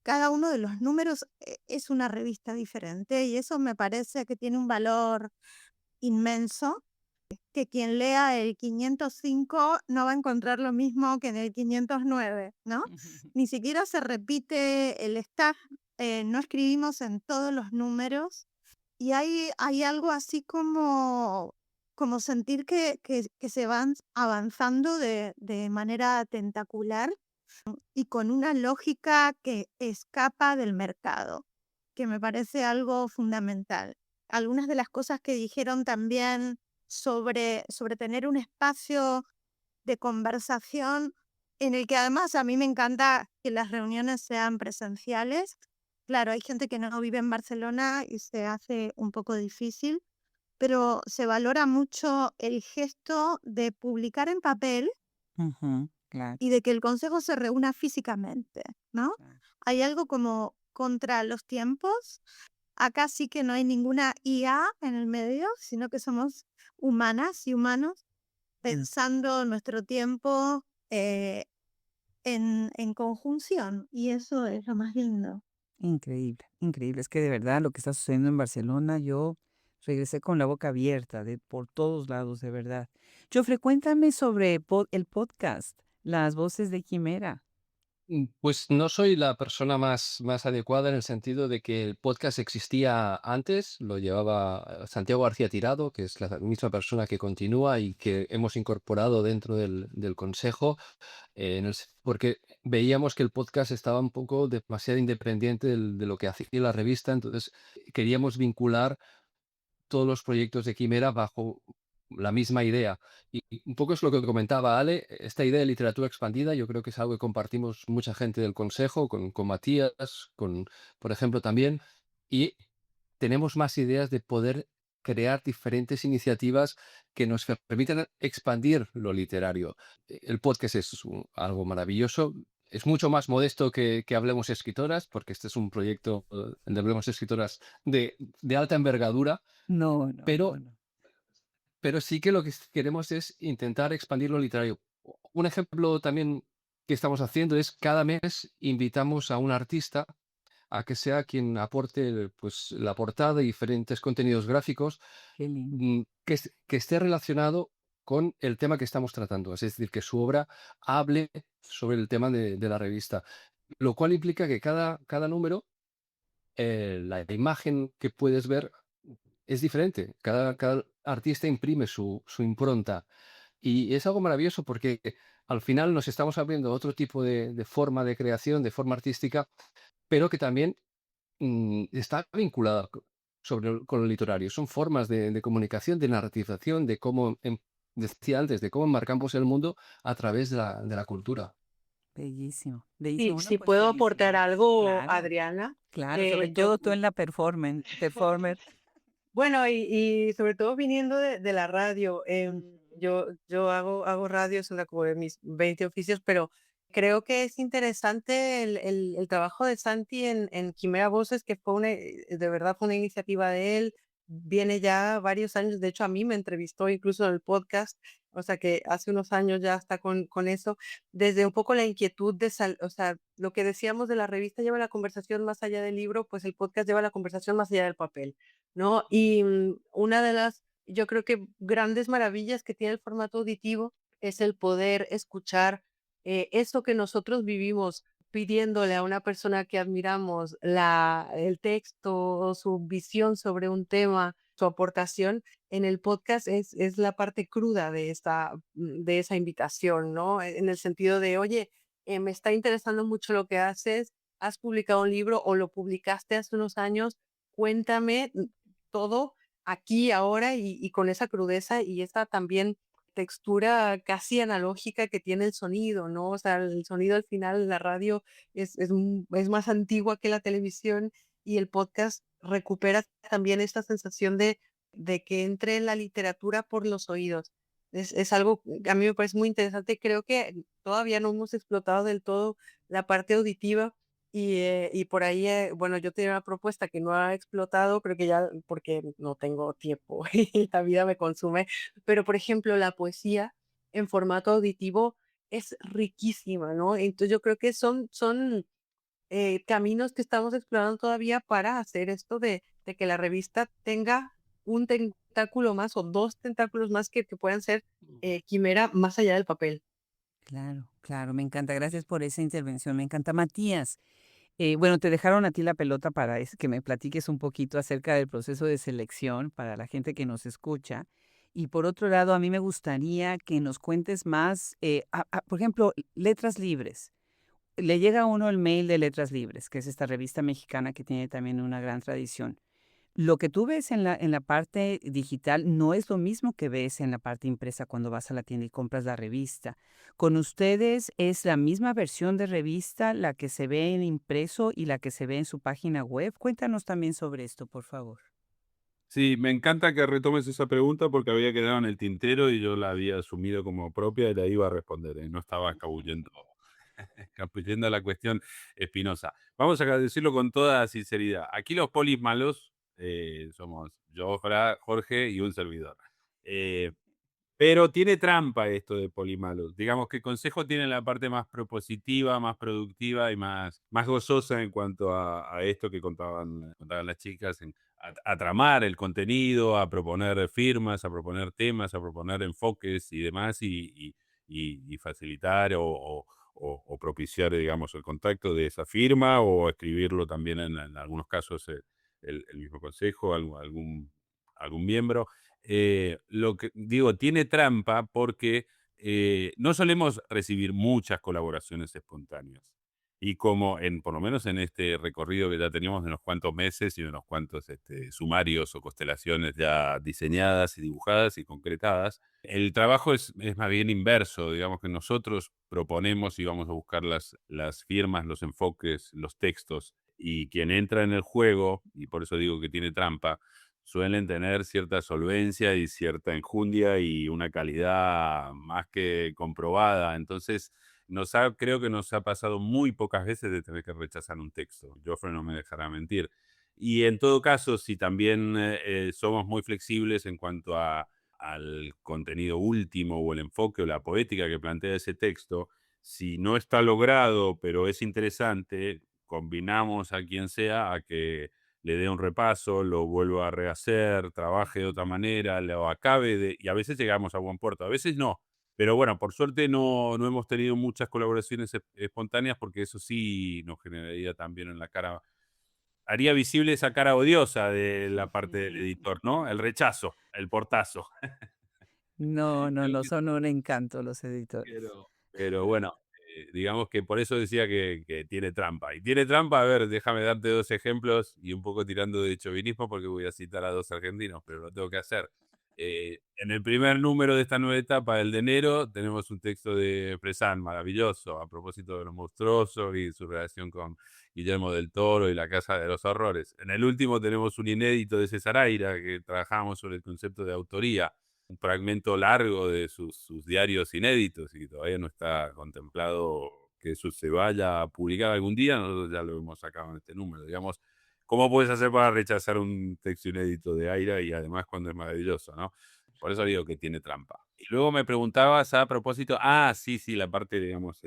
Cada uno de los números es una revista diferente y eso me parece que tiene un valor inmenso, que quien lea el 505 no va a encontrar lo mismo que en el 509, ¿no? Ni siquiera se repite el staff, no escribimos en todos los números y hay algo así como sentir que se van avanzando de manera tentacular y con una lógica que escapa del mercado, que me parece algo fundamental. Algunas de las cosas que dijeron también sobre tener un espacio de conversación en el que además a mí me encanta que las reuniones sean presenciales. Claro, hay gente que no vive en Barcelona y se hace un poco difícil, pero se valora mucho el gesto de publicar en papel Ujú, claro, y de que el consejo se reúna físicamente, ¿no? claro. Hay algo como contra los tiempos. Acá sí que no hay ninguna IA en el medio, sino que somos humanas y humanos pensando nuestro tiempo en conjunción, y eso es lo más lindo. Increíble, increíble. Es que de verdad lo que está sucediendo en Barcelona, yo regresé con la boca abierta de por todos lados, de verdad. Jofre, cuéntame sobre el podcast, Las Voces de Quimera. Pues no soy la persona más adecuada en el sentido de que el podcast existía antes, lo llevaba Santiago García Tirado, que es la misma persona que continúa y que hemos incorporado dentro del consejo, porque veíamos que el podcast estaba un poco demasiado independiente de lo que hacía la revista, entonces queríamos vincular todos los proyectos de Quimera bajo la misma idea. Y un poco es lo que comentaba Ale, esta idea de literatura expandida, yo creo que es algo que compartimos mucha gente del Consejo, con Matías, por ejemplo, también, y tenemos más ideas de poder crear diferentes iniciativas que nos permitan expandir lo literario. El podcast es algo maravilloso. Es mucho más modesto que Hablemos Escritoras, porque este es un proyecto de Hablemos Escritoras de alta envergadura, No, no, pero, no, no. pero sí que lo que queremos es intentar expandir lo literario. Un ejemplo también que estamos haciendo es cada mes invitamos a un artista a que sea quien aporte pues, la portada y diferentes contenidos gráficos Qué lindo. que esté relacionado con el tema que estamos tratando. Es decir, que su obra hable sobre el tema de la revista. Lo cual implica que cada número, la imagen que puedes ver es diferente. Cada artista imprime su impronta. Y es algo maravilloso porque al final nos estamos abriendo a otro tipo de forma de creación, de forma artística, pero que también está vinculada con lo literario. Son formas de comunicación, de narratización, de cómo, decía antes, de cómo enmarcamos el mundo a través de la cultura. Bellísimo, Sí, bellísimo. Bueno, si pues puedo aportar felicidades. algo, Claro, Adriana. claro, sobre Yo, todo tú en la performer. bueno, y sobre todo viniendo de la radio, yo hago radio, es una como de mis 20 oficios, pero Creo que es interesante el trabajo de Santi en Quimera Voces, que de verdad fue una iniciativa de él. Viene ya varios años, de hecho a mí me entrevistó incluso en el podcast, o sea que hace unos años ya está con eso, desde un poco la inquietud o sea, lo que decíamos de la revista lleva la conversación más allá del libro, pues el podcast lleva la conversación más allá del papel, ¿no? Y una de las, yo creo que grandes maravillas que tiene el formato auditivo es el poder escuchar eso que nosotros vivimos pidiéndole a una persona que admiramos el texto o su visión sobre un tema, su aportación en el podcast es la parte cruda de esa invitación, ¿no? En el sentido de, oye, me está interesando mucho lo que haces, has publicado un libro o lo publicaste hace unos años, cuéntame todo aquí, ahora y con esa crudeza y esa también textura casi analógica que tiene el sonido, ¿no? O sea, el sonido al final, la radio es más antigua que la televisión y el podcast recupera también esta sensación de que entre la literatura por los oídos. Es algo que a mí me parece muy interesante. Creo que todavía no hemos explotado del todo la parte auditiva y por ahí, bueno, yo tenía una propuesta que no ha explotado, creo que ya porque no tengo tiempo y la vida me consume, pero por ejemplo, la poesía en formato auditivo es riquísima, ¿no? Entonces yo creo que son caminos que estamos explorando todavía para hacer esto de que la revista tenga un tentáculo más o dos tentáculos más que puedan ser quimera más allá del papel. Claro, claro, me encanta. Gracias por esa intervención. Me encanta. Matías, bueno, te dejaron a ti la pelota para que me platiques un poquito acerca del proceso de selección para la gente que nos escucha. Y por otro lado, a mí me gustaría que nos cuentes más, por ejemplo, Letras Libres. Le llega a uno el mail de Letras Libres, que es esta revista mexicana que tiene también una gran tradición. Lo que tú ves en la parte digital no es lo mismo que ves en la parte impresa cuando vas a la tienda y compras la revista. Con ustedes es la misma versión de revista, la que se ve en impreso y la que se ve en su página web. Cuéntanos también sobre esto, por favor. Sí, me encanta que retomes esa pregunta porque había quedado en el tintero y yo la había asumido como propia y la iba a responder, no estaba escabullendo la cuestión espinosa. Vamos a decirlo con toda sinceridad. Aquí los polis malos somos yo, Jorge y un servidor. Pero tiene trampa esto de polimalos. Digamos que Consejo tiene la parte más propositiva, más productiva y más gozosa en cuanto a esto que contaban las chicas, a tramar el contenido, a proponer firmas, a proponer temas, a proponer enfoques y demás, y facilitar o propiciar, digamos, el contacto de esa firma o escribirlo también en algunos casos el mismo Consejo, algún miembro. Lo que digo, tiene trampa porque no solemos recibir muchas colaboraciones espontáneas. Y como por lo menos en este recorrido que ya teníamos de unos cuantos meses y de unos cuantos sumarios o constelaciones ya diseñadas y dibujadas y concretadas, el trabajo es más bien inverso. Digamos que nosotros proponemos y vamos a buscar las firmas, los enfoques, los textos, y quien entra en el juego, y por eso digo que tiene trampa, suelen tener cierta solvencia y cierta enjundia y una calidad más que comprobada. Entonces, creo que nos ha pasado muy pocas veces de tener que rechazar un texto. Joffre no me dejará mentir. Y en todo caso, si también somos muy flexibles en cuanto al contenido último o el enfoque o la poética que plantea ese texto, si no está logrado, pero es interesante, combinamos a quien sea a que le dé un repaso, lo vuelva a rehacer, trabaje de otra manera, lo acabe y a veces llegamos a buen puerto, a veces no. Pero bueno, por suerte no hemos tenido muchas colaboraciones espontáneas porque eso sí nos generaría también en la cara, haría visible esa cara odiosa de la parte del editor, ¿no? El rechazo, el portazo. No, no, no, son un encanto los editores. Pero bueno, digamos que por eso decía que tiene trampa. Y tiene trampa, a ver, déjame darte dos ejemplos y un poco tirando de chauvinismo porque voy a citar a dos argentinos, pero lo tengo que hacer. En el primer número de esta nueva etapa, el de enero, tenemos un texto de Fresán maravilloso a propósito de los monstruosos y su relación con Guillermo del Toro y la Casa de los Horrores. En el último tenemos un inédito de César Aira, que trabajamos sobre el concepto de autoría, un fragmento largo de sus diarios inéditos y que todavía no está contemplado que eso se vaya a publicar algún día, nosotros ya lo hemos sacado en este número, digamos. ¿Cómo puedes hacer para rechazar un texto inédito de Aira y además cuando es maravilloso, ¿no? Por eso digo que tiene trampa. Y luego me preguntabas a propósito, sí, la parte, digamos,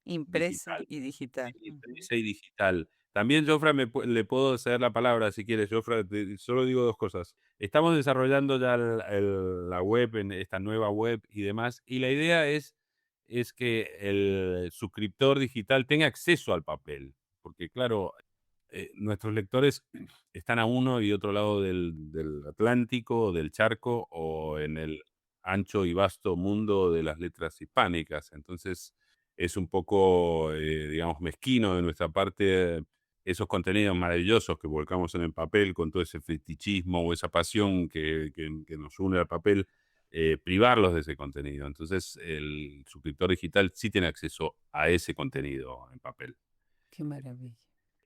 Impresa digital. y digital. Sí, impresa y digital. También, Jofra, le puedo ceder la palabra si quieres. Jofra, solo digo dos cosas. Estamos desarrollando ya la web, en esta nueva web y demás, y la idea es que el suscriptor digital tenga acceso al papel, porque claro, nuestros lectores están a uno y otro lado del Atlántico, del charco, o en el ancho y vasto mundo de las letras hispánicas. Entonces, es un poco, digamos, mezquino de nuestra parte esos contenidos maravillosos que volcamos en el papel con todo ese fetichismo o esa pasión que nos une al papel, privarlos de ese contenido. Entonces, el suscriptor digital sí tiene acceso a ese contenido en papel. Qué maravilla.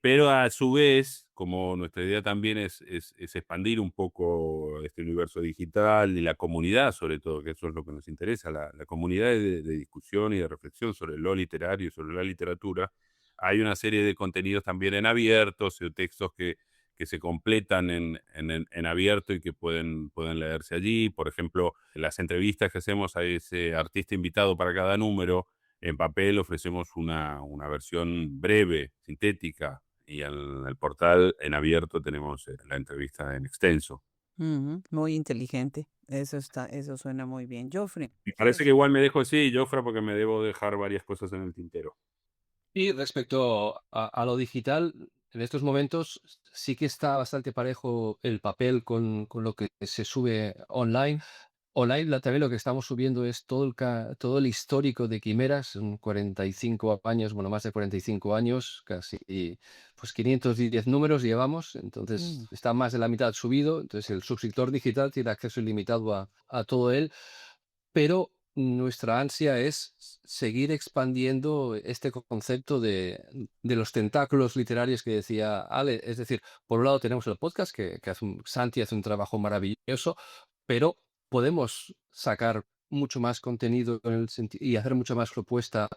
Pero a su vez, como nuestra idea también es expandir un poco este universo digital y la comunidad, sobre todo, que eso es lo que nos interesa, la comunidad de discusión y de reflexión sobre lo literario, sobre la literatura, hay una serie de contenidos también en abiertos, o textos que se completan en abierto y que pueden leerse allí. Por ejemplo, las entrevistas que hacemos a ese artista invitado para cada número, en papel ofrecemos una versión breve, sintética, y en el portal en abierto tenemos la entrevista en extenso. Muy inteligente. Eso suena muy bien. Joffrey, Me parece ¿quieres? que igual me dejo así, Jofra, porque me debo dejar varias cosas en el tintero. Y respecto a lo digital, en estos momentos sí que está bastante parejo el papel con lo que se sube online. Online también lo que estamos subiendo es todo el histórico de Quimeras, son 45 años, bueno, más de 45 años, casi pues 510 números llevamos, entonces Mm, está más de la mitad subido, entonces el suscriptor digital tiene acceso ilimitado a todo él, pero nuestra ansia es seguir expandiendo este concepto de los tentáculos literarios que decía Ale. Es decir, por un lado tenemos el podcast, que Santi hace un trabajo maravilloso, pero podemos sacar mucho más contenido y hacer mucha más propuesta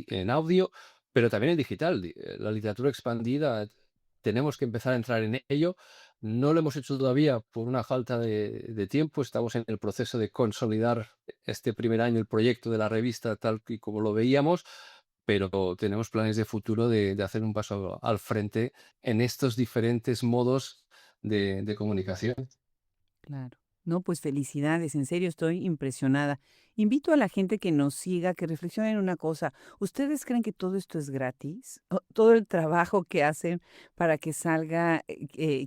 en audio, pero también en digital. La literatura expandida, tenemos que empezar a entrar en ello. No lo hemos hecho todavía por una falta de tiempo. Estamos en el proceso de consolidar este primer año el proyecto de la revista tal y como lo veíamos, pero tenemos planes de futuro de hacer un paso al frente en estos diferentes modos de comunicación. claro. No, pues felicidades, en serio estoy impresionada. Invito a la gente que nos siga, que reflexione en una cosa. ¿Ustedes creen que todo esto es gratis? Todo el trabajo que hacen para que salga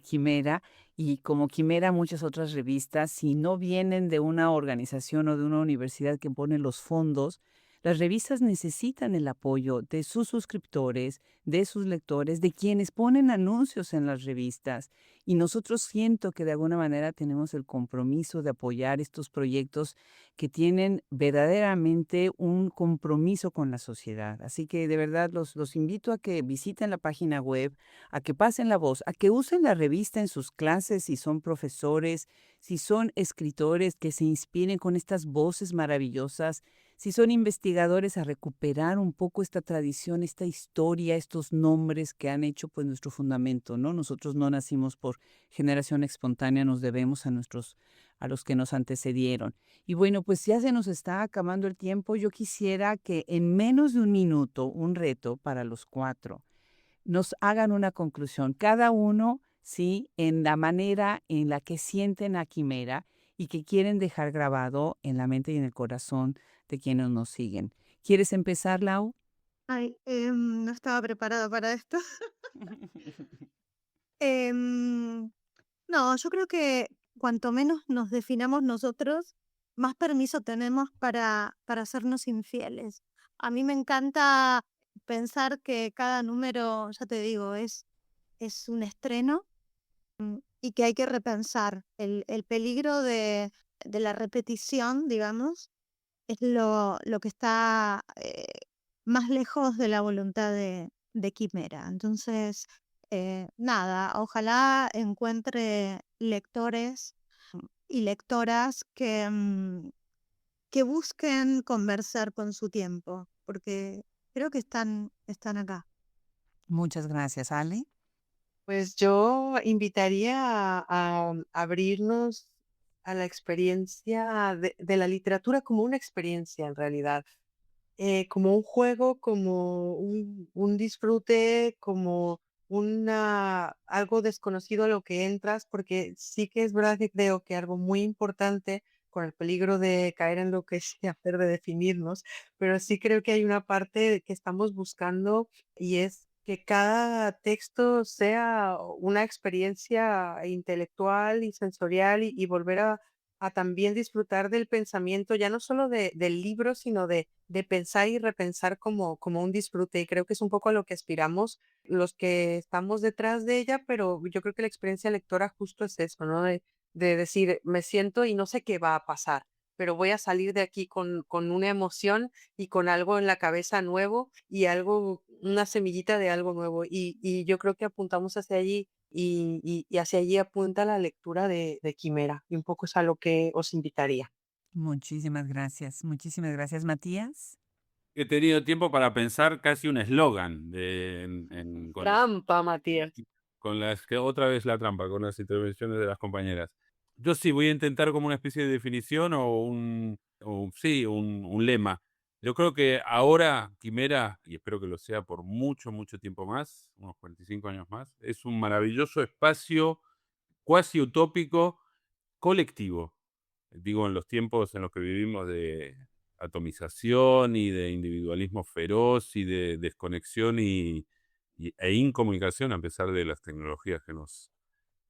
Quimera y como Quimera muchas otras revistas, si no vienen de una organización o de una universidad que pone los fondos, las revistas necesitan el apoyo de sus suscriptores, de sus lectores, de quienes ponen anuncios en las revistas. Y nosotros siento que de alguna manera tenemos el compromiso de apoyar estos proyectos que tienen verdaderamente un compromiso con la sociedad. Así que de verdad los invito a que visiten la página web, a que pasen la voz, a que usen la revista en sus clases si son profesores, si son escritores, que se inspiren con estas voces maravillosas, si son investigadores, a recuperar un poco esta tradición, esta historia, estos nombres que han hecho pues nuestro fundamento, ¿no? Nosotros no nacimos por generación espontánea, nos debemos a los que nos antecedieron. Y bueno, pues ya se nos está acabando el tiempo. Yo quisiera que en menos de un minuto, un reto para los cuatro, nos hagan una conclusión, cada uno, sí, en la manera en la que sienten a Quimera y que quieren dejar grabado en la mente y en el corazón de quienes nos siguen. ¿Quieres empezar, Lau? Ay, no estaba preparada para esto. Em, no, yo creo que cuanto menos nos definamos nosotros, más permiso tenemos para hacernos infieles. A mí me encanta pensar que cada número, ya te digo, es un estreno y que hay que repensar. El peligro de la repetición, digamos, es lo que está más lejos de la voluntad de Quimera. Entonces, nada, ojalá encuentre lectores y lectoras que busquen conversar con su tiempo, porque creo que están acá. Muchas gracias, Ale. Pues yo invitaría a abrirnos a la experiencia de la literatura como una experiencia en realidad, como un juego, como un disfrute, como algo desconocido a lo que entras, porque sí que es verdad que creo que algo muy importante, con el peligro de caer en lo que es hacer de definirnos, pero sí creo que hay una parte que estamos buscando y es que cada texto sea una experiencia intelectual y sensorial y volver a también disfrutar del pensamiento, ya no solo del libro, sino de pensar y repensar como un disfrute. Y creo que es un poco a lo que aspiramos los que estamos detrás de ella, pero yo creo que la experiencia lectora justo es eso, ¿no? De decir, me siento y no sé qué va a pasar, pero voy a salir de aquí con una emoción y con algo en la cabeza nuevo y algo, una semillita de algo nuevo. Y yo creo que apuntamos hacia allí y hacia allí apunta la lectura de Quimera, y un poco es a lo que os invitaría. Muchísimas gracias. Muchísimas gracias, Matías. He tenido tiempo para pensar casi un eslogan Trampa, Matías. con las que otra vez la trampa, con las intervenciones de las compañeras. Yo sí voy a intentar como una especie de definición un lema. Yo creo que ahora Quimera, y espero que lo sea por mucho, mucho tiempo más, unos 45 años más, es un maravilloso espacio cuasi utópico colectivo. Digo, en los tiempos en los que vivimos de atomización y de individualismo feroz y de desconexión e incomunicación, a pesar de las tecnologías que nos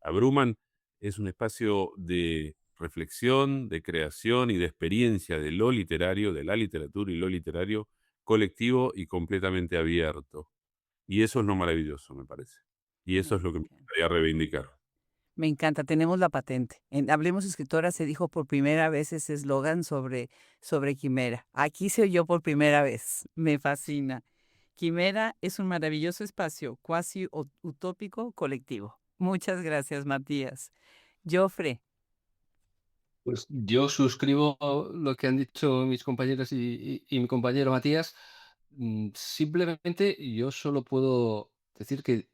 abruman, es un espacio de reflexión, de creación y de experiencia de lo literario, de la literatura y lo literario, colectivo y completamente abierto. Y eso es lo maravilloso, me parece. Y eso es lo que me gustaría reivindicar. Me encanta, tenemos la patente. En Hablemos Escritora se dijo por primera vez ese eslogan sobre Quimera. Aquí se oyó por primera vez. Me fascina. Quimera es un maravilloso espacio, cuasi utópico colectivo. Muchas gracias, Matías. Jofre, Pues yo suscribo lo que han dicho mis compañeros y mi compañero Matías. Simplemente yo solo puedo decir que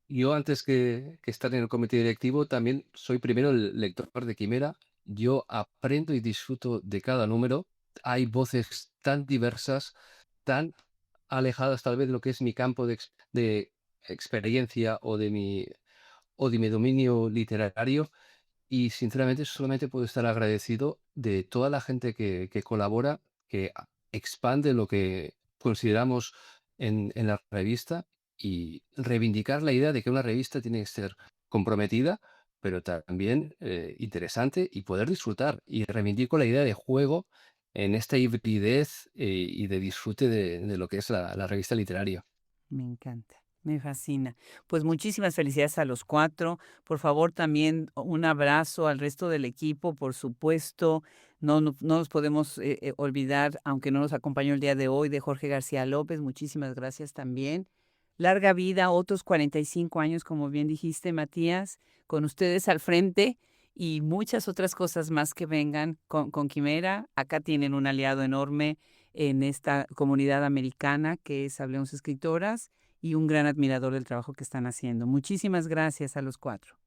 yo antes que estar en el comité directivo también soy primero el lector de Quimera. Yo aprendo y disfruto de cada número. Hay voces tan diversas, tan alejadas tal vez de lo que es mi campo de experiencia o de mi dominio literario. Y sinceramente solamente puedo estar agradecido de toda la gente que colabora, que expande lo que consideramos en la revista y reivindicar la idea de que una revista tiene que ser comprometida, pero también interesante y poder disfrutar. Y reivindico la idea de juego en esta hibridez y de disfrute de lo que es la revista literaria. me encanta, me fascina. Pues muchísimas felicidades a los cuatro. Por favor, también un abrazo al resto del equipo, por supuesto. No nos podemos olvidar, aunque no nos acompañó el día de hoy, de Jorge García López. Muchísimas gracias también. Larga vida, otros 45 años, como bien dijiste, Matías, con ustedes al frente y muchas otras cosas más que vengan con Quimera. Acá tienen un aliado enorme en esta comunidad americana que es Hablemos Escritoras y un gran admirador del trabajo que están haciendo. Muchísimas gracias a los cuatro.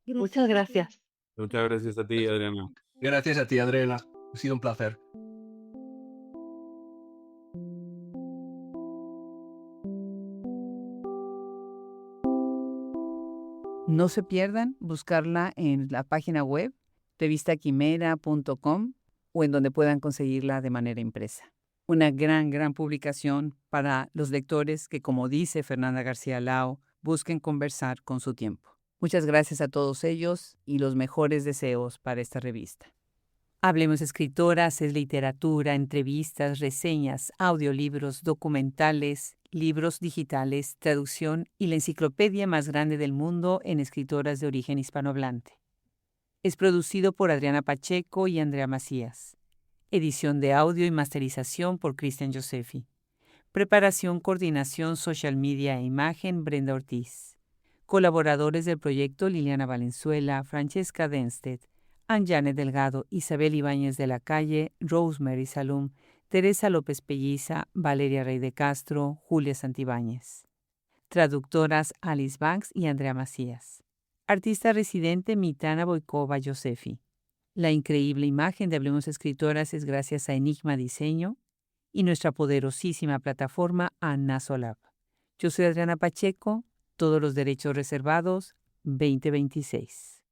Muchas gracias. Muchas gracias a ti, Adriana. Gracias a ti, Adriana. Ha sido un placer. No se pierdan buscarla en la página web revistaquimera.com o en donde puedan conseguirla de manera impresa. Una gran publicación para los lectores que, como dice Fernanda García Lao, busquen conversar con su tiempo. Muchas gracias a todos ellos y los mejores deseos para esta revista. Hablemos Escritoras es literatura, entrevistas, reseñas, audiolibros, documentales, libros digitales, traducción y la enciclopedia más grande del mundo en escritoras de origen hispanohablante. Es producido por Adriana Pacheco y Andrea Macías. Edición de audio y masterización por Cristian Josefi. Preparación, coordinación, social media e imagen, Brenda Ortiz. Colaboradores del proyecto: Liliana Valenzuela, Francesca Denstedt, Anjane Delgado, Isabel Ibáñez de la Calle, Rosemary Salum, Teresa López Pelliza, Valeria Rey de Castro, Julia Santibáñez. Traductoras Alice Banks y Andrea Macías. Artista residente Mitana Boykova Josefi. La increíble imagen de Hablemos Escritoras es gracias a Enigma Diseño y nuestra poderosísima plataforma Anasolab. Yo soy Adriana Pacheco, todos los derechos reservados, 2026.